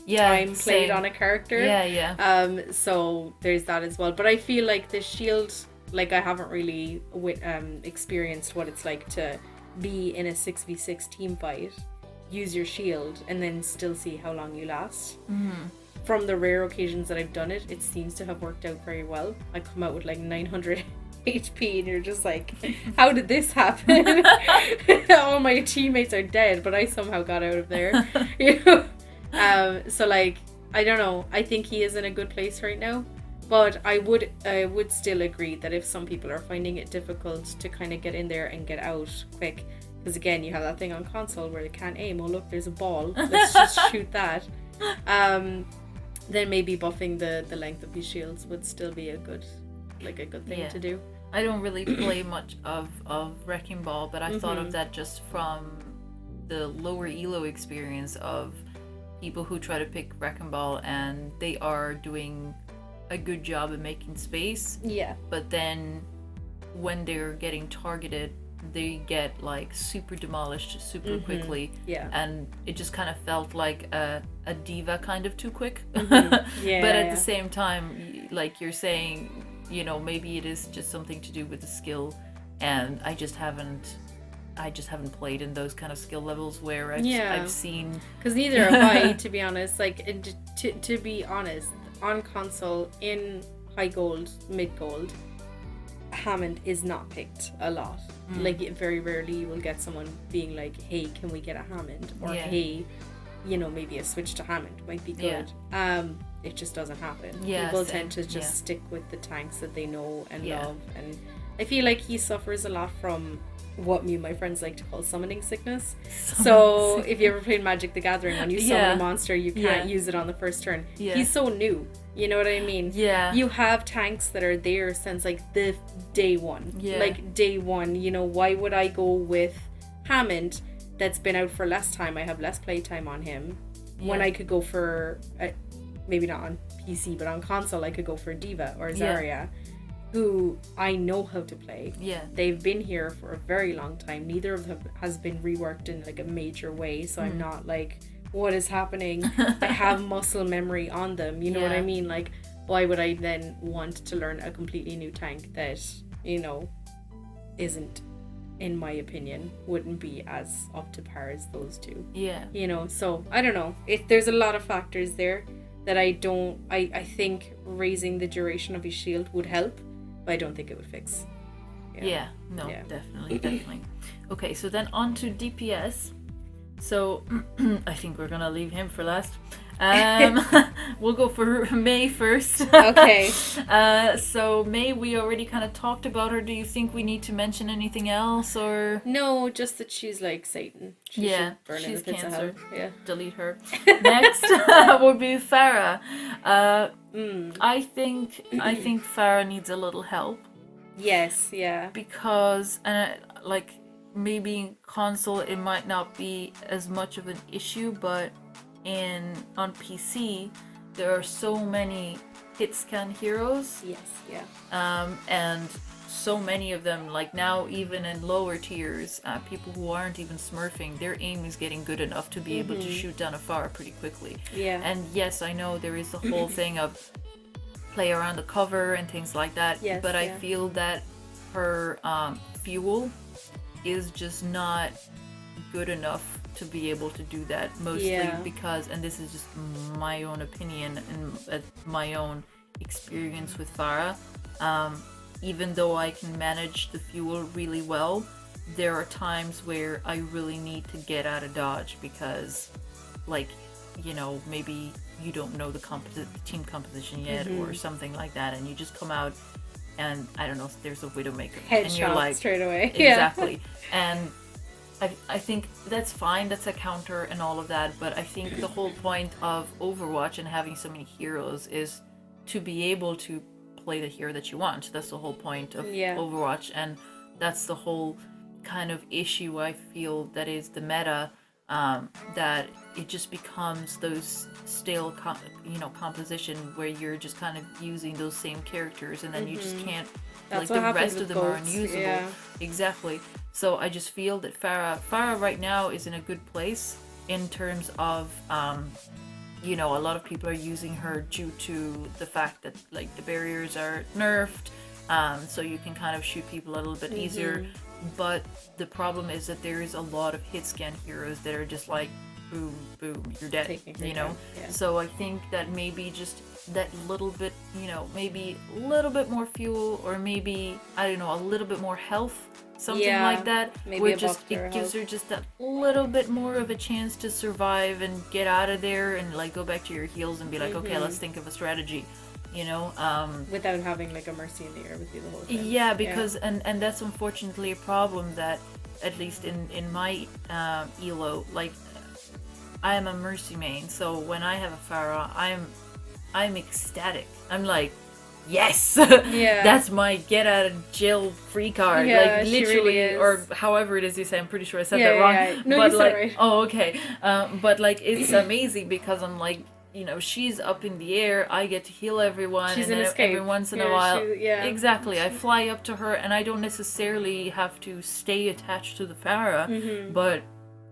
A: Yeah,
B: time played
A: same.
B: on a character.
A: Yeah.
B: So there's that as well. But I feel like the shield, like, I haven't really experienced what it's like to be in a 6v6 team fight, use your shield, and then still see how long you last. From the rare occasions that I've done it, it seems to have worked out very well. I come out with like 900 HP and you're just like, how did this happen? All my teammates are dead, but I somehow got out of there. You know? So like, I don't know. I think he is in a good place right now. But I would still agree that if some people are finding it difficult to kind of get in there and get out quick, because again, you have that thing on console where they can't aim. Oh look, there's a ball. Let's just shoot that. Then maybe buffing the length of these shields would still be a good thing to do.
A: I don't really play much of Wrecking Ball, but I thought of that just from the lower elo experience of people who try to pick Wrecking Ball and they are doing a good job at making space.
B: Yeah.
A: But then when they're getting targeted, they get like super demolished super quickly.
B: Yeah.
A: And it just kind of felt like a diva kind of too quick.
B: Yeah.
A: But at the same time, like you're saying, you know, maybe it is just something to do with the skill, and I just haven't played in those kind of skill levels where I've seen.
B: Because neither have I, to be honest. Like, to be honest, on console in high gold, mid gold, Hammond is not picked a lot. Like, very rarely you will get someone being like, hey, can we get a Hammond? Or hey, you know, maybe a switch to Hammond might be good. It just doesn't happen. People tend to just stick with the tanks that they know and love. And I feel like he suffers a lot from what me and my friends like to call summoning sickness. So if you ever played Magic the Gathering, when you summon a monster, you can't use it on the first turn. He's so new. You know what I mean?
A: Yeah.
B: You have tanks that are there since like the day one. Like day one, you know, why would I go with Hammond that's been out for less time? I have less playtime on him. When I could go for, maybe not on PC, but on console, I could go for Diva or Zarya, who I know how to play. They've been here for a very long time. Neither of them has been reworked in like a major way, so I'm not like, what is happening? I have muscle memory on them, you know what I mean? Like, why would I then want to learn a completely new tank that, you know, isn't, in my opinion, wouldn't be as up to par as those two. You know, so I don't know. There's a lot of factors there that I think raising the duration of his shield would help, but I don't think it would fix.
A: Definitely. Okay, so then on to DPS. So I think we're gonna leave him for last. We'll go for May first.
B: Okay.
A: So May, we already kind of talked about her. Do you think we need to mention anything else, or
B: no? Just that she's like Satan. She should burn in the pits of hell. Yeah.
A: Delete her. Next would be Farah. I think Farah needs a little help.
B: Yes. Yeah.
A: Because like maybe in console it might not be as much of an issue, but on PC there are so many hit scan heroes.
B: Yes. Yeah.
A: And so many of them, like now even in lower tiers, people who aren't even smurfing, their aim is getting good enough to be able to shoot down a Farah pretty quickly. And yes, I know there is the whole thing of play around the cover and things like that, but I feel that her fuel is just not good enough to be able to do that, mostly because, and this is just my own opinion and my own experience with Farah, even though I can manage the fuel really well, there are times where I really need to get out of dodge because, like, you know, maybe you don't know the team composition yet or something like that, and you just come out and I don't know, there's a Widowmaker and you're like
B: straight away.
A: Exactly. And I think that's fine, that's a counter and all of that, but I think the whole point of Overwatch and having so many heroes is to be able to play the hero that you want. That's the whole point of Overwatch, and that's the whole kind of issue I feel that is the meta, that it just becomes those stale composition where you're just kind of using those same characters and then you just can't,
B: that's
A: like the rest
B: with
A: of them
B: goats.
A: are unusable. Exactly. So I just feel that Farah right now is in a good place in terms of you know, a lot of people are using her due to the fact that like the barriers are nerfed, so you can kind of shoot people a little bit easier. But the problem is that there is a lot of hit scan heroes that are just like boom, boom, you're dead, you know?
B: Yeah.
A: So I think that maybe just that little bit, you know, maybe a little bit more fuel, or maybe, I don't know, a little bit more health, something like that,
B: maybe
A: where
B: a
A: just
B: buff to her
A: it gives
B: health.
A: her just that little bit more of a chance to survive and get out of there and like go back to your heals and be like, okay, let's think of a strategy, you know?
B: Without having like a Mercy in the air with you the whole time.
A: Yeah, because and that's unfortunately a problem that, at least in my elo, like I am a Mercy main, so when I have a Pharah, I'm ecstatic. I'm like, yes, that's my get out of jail free card.
B: Yeah,
A: like
B: she
A: literally,
B: really is.
A: or however it is you say. I'm pretty sure I said
B: Yeah,
A: that wrong.
B: yeah. No,
A: but
B: you said
A: like,
B: it right.
A: oh okay. But like, it's amazing because I'm like, you know, she's up in the air. I get to heal everyone,
B: She's
A: and
B: an
A: then
B: escape.
A: every once in
B: Yeah,
A: a while, exactly, I fly up to her, and I don't necessarily have to stay attached to the Pharah, but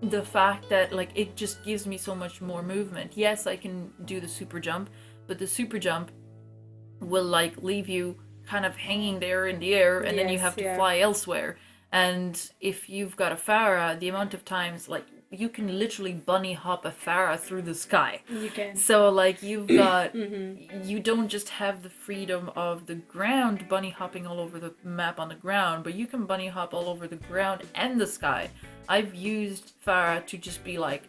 A: the fact that like it just gives me so much more movement. Yes, I can do the super jump, but the super jump will like leave you kind of hanging there in the air, and then you have to fly elsewhere. And if you've got a Pharah, the amount of times like you can literally bunny hop a Pharah through the sky.
B: You can.
A: So like you've got you don't just have the freedom of the ground bunny hopping all over the map on the ground, but you can bunny hop all over the ground and the sky. I've used Pharah to just be like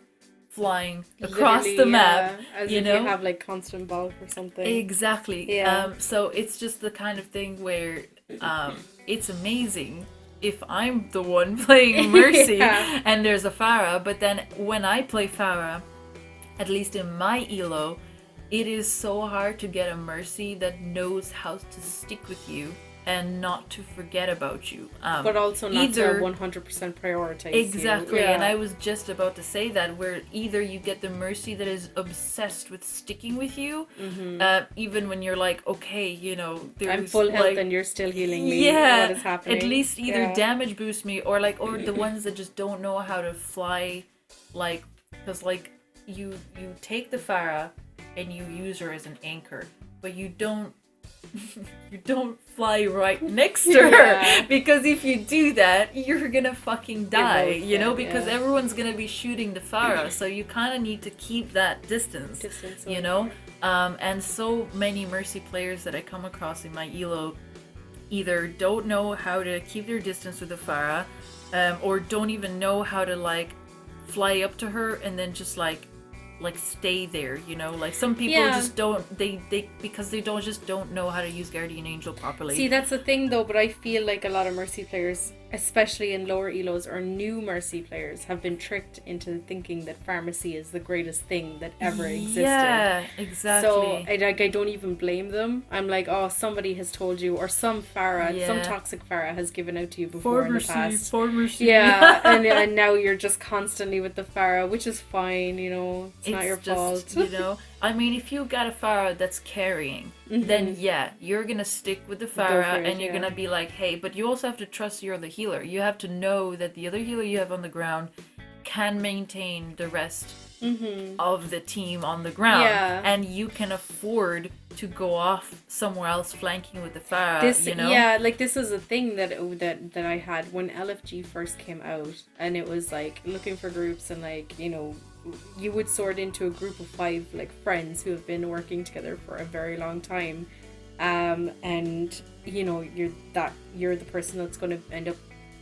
A: flying across the map,
B: as
A: you
B: if
A: know?
B: you have like constant bulk or something.
A: Exactly.
B: Yeah.
A: So it's just the kind of thing where it's amazing if I'm the one playing Mercy and there's a Pharah, but then when I play Pharah, at least in my elo, it is so hard to get a Mercy that knows how to stick with you and not to forget about you.
B: But also not to 100% prioritize
A: exactly,
B: you.
A: and I was just about to say that, where either you get the Mercy that is obsessed with sticking with you, even when you're like, okay, you know, there's
B: I'm full health
A: like,
B: and you're still healing me.
A: yeah,
B: What is happening?
A: at least either damage boost me, or like, or the ones that just don't know how to fly, like, because like you take the Pharah and you use her as an anchor, but you don't fly right next to her, because if you do that, you're gonna fucking die, you know, because everyone's gonna be shooting the Pharah, so you kind of need to keep that distance you know. And so many Mercy players that I come across in my elo either don't know how to keep their distance with the Pharah, or don't even know how to like fly up to her and then just like stay there, you know. Like some people just don't, they because they don't know how to use Guardian Angel properly.
B: See, that's the thing though, but I feel like a lot of Mercy players, especially in lower elos or new Mercy players, have been tricked into thinking that pharmacy is the greatest thing that ever existed.
A: Yeah, exactly.
B: So I don't even blame them. I'm like, oh, somebody has told you, or some Pharah, some toxic Pharah has given out to you before in the past. Yeah, and now you're just constantly with the Pharah, which is fine, you know. It's not your fault.
A: You know, I mean, if you got a Pharah that's carrying, then yeah, you're gonna stick with the Pharah, and you're gonna be like, hey, but you also have to trust you're the healer. You have to know that the other healer you have on the ground can maintain the rest of the team on the ground, and you can afford to go off somewhere else flanking with the Pharah, you know?
B: Yeah, like this is a thing that I had when LFG first came out, and it was like looking for groups, and like, you know, you would sort into a group of 5 like friends who have been working together for a very long time, and you know, you're the person that's going to end up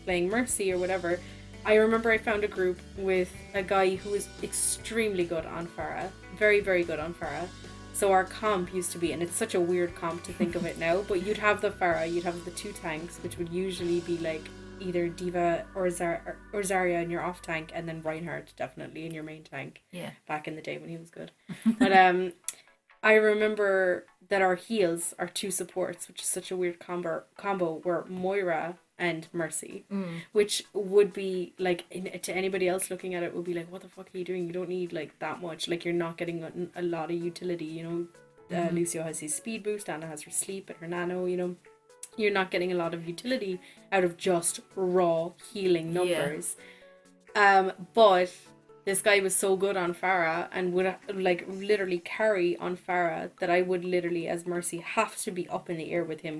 B: playing Mercy or whatever. I remember I found a group with a guy who was extremely good on Pharah, very, very good on Pharah. So our comp used to be, and it's such a weird comp to think of it now, but you'd have the Pharah, you'd have the 2 tanks, which would usually be like either Diva or Zarya in your off tank, and then Reinhardt definitely in your main tank.
A: Yeah.
B: Back in the day when he was good. But I remember that our heals are 2 supports, which is such a weird combo were Moira and Mercy, which would be like, to anybody else looking at it, would be like, what the fuck are you doing? You don't need like that much. Like, you're not getting a lot of utility, you know. Lucio has his speed boost, Anna has her sleep and her nano, you know. You're not getting a lot of utility out of just raw healing numbers. But This guy was so good on Pharah and would like literally carry on Pharah that I would literally, as Mercy, have to be up in the air with him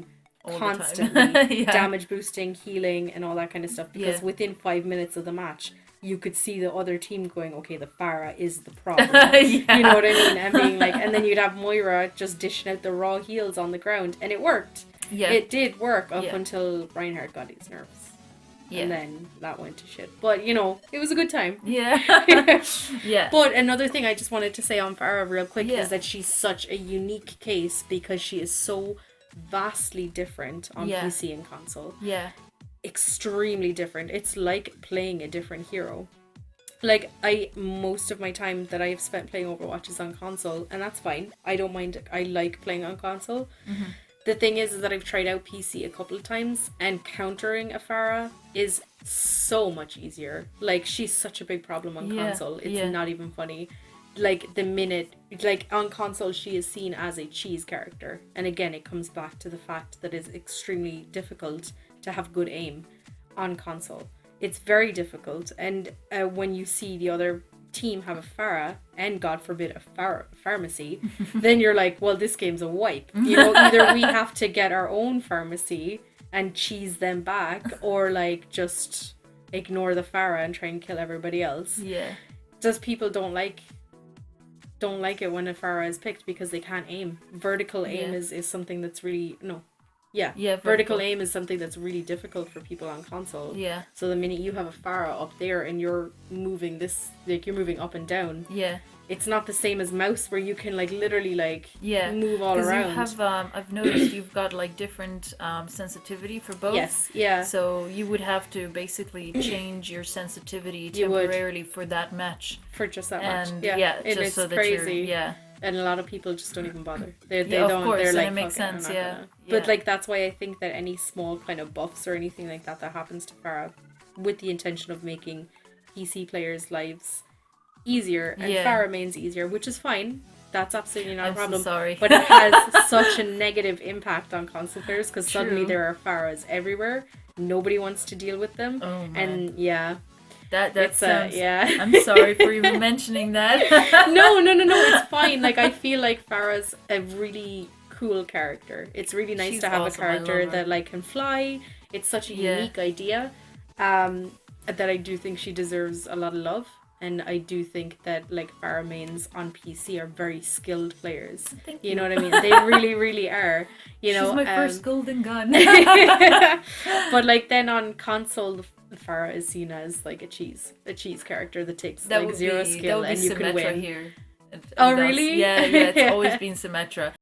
A: All
B: constantly,
A: the time. Yeah.
B: damage boosting, healing, and all that kind of stuff. Because
A: Yeah.
B: within 5 minutes of the match, you could see the other team going, okay, the Pharah is the problem.
A: Yeah.
B: You know what I mean? And being like, and then you'd have Moira just dishing out the raw heals on the ground, and it worked.
A: Yeah.
B: It did work up
A: Yeah.
B: until Reinhardt got his nerfs.
A: Yeah.
B: And then that went to shit. But, you know, it was a good time.
A: Yeah. Yeah.
B: But another thing I just wanted to say on Pharah real quick
A: Yeah.
B: is that she's such a unique case because she is so vastly different on
A: Yeah.
B: PC and console.
A: Yeah.
B: Extremely different. It's like playing a different hero. Like, most of my time that I've spent playing Overwatch is on console, and that's fine. I don't mind. I like playing on console.
A: Mm-hmm.
B: The thing is that I've tried out PC a couple of times, and countering a Pharah is so much easier. Like, she's such a big problem on
A: Yeah,
B: console. It's
A: yeah.
B: not even funny. Like, the minute, like, on console, she is seen as a cheese character. And again, it comes back to the fact that it's extremely difficult to have good aim on console. It's very difficult. And when you see the other team have a Pharah, and God forbid a pharmacy, then you're like, well, this game's a wipe. You know, either we have to get our own pharmacy and cheese them back, or like just ignore the Pharah and try and kill everybody else.
A: Yeah.
B: Just people don't like it when a Pharah is picked because they can't aim. Vertical aim
A: Yeah.
B: is something that's really vertical
A: vertical.
B: aim is something that's really difficult for people on console.
A: Yeah.
B: So the minute you have a Pharah up there and you're moving you're moving up and down,
A: Yeah.
B: it's not the same as mouse where you can like literally like
A: Yeah.
B: move all
A: 'Cause
B: around.
A: you have, I've noticed you've got like different sensitivity for both.
B: Yes, yeah.
A: So you would have to basically change your sensitivity
B: You would.
A: temporarily for that match.
B: For just that
A: And
B: much. Yeah. And
A: just
B: it's
A: so that
B: crazy.
A: you're, yeah.
B: And a lot of people just don't even bother. They
A: Yeah, of
B: don't.
A: course,
B: They're
A: and
B: like,
A: it makes
B: "Fuck it, I'm
A: sense,
B: not
A: yeah.
B: gonna."
A: Yeah.
B: But like that's why I think that any small kind of buffs or anything like that happens to Pharah, with the intention of making PC players' lives easier and
A: Yeah.
B: Pharah mains easier, which is fine. That's absolutely not
A: I'm
B: a
A: so
B: problem.
A: sorry.
B: But it has such a negative impact on console players because suddenly
A: True.
B: there are Pharahs everywhere. Nobody wants to deal with them.
A: Oh, man.
B: And yeah,
A: That
B: it's
A: sounds.
B: yeah.
A: I'm sorry for even mentioning that.
B: No, it's fine. Like, I feel like Farah's a really cool character. It's really nice
A: She's
B: to have
A: awesome.
B: a
A: I
B: character
A: love her.
B: that, like, can fly. It's such a
A: Yeah.
B: unique idea that I do think she deserves a lot of love. And I do think that, like, Farah mains on PC are very skilled players.
A: Thank
B: You
A: you.
B: know what I mean? They really, really are. You know,
A: She's my first golden gun.
B: but, like, then on console, Farah is seen as like a cheese character that takes like zero skill and you can
A: Symmetra
B: win.
A: here. And
B: Oh,
A: that's-
B: really?
A: Yeah, it's always been Symmetra.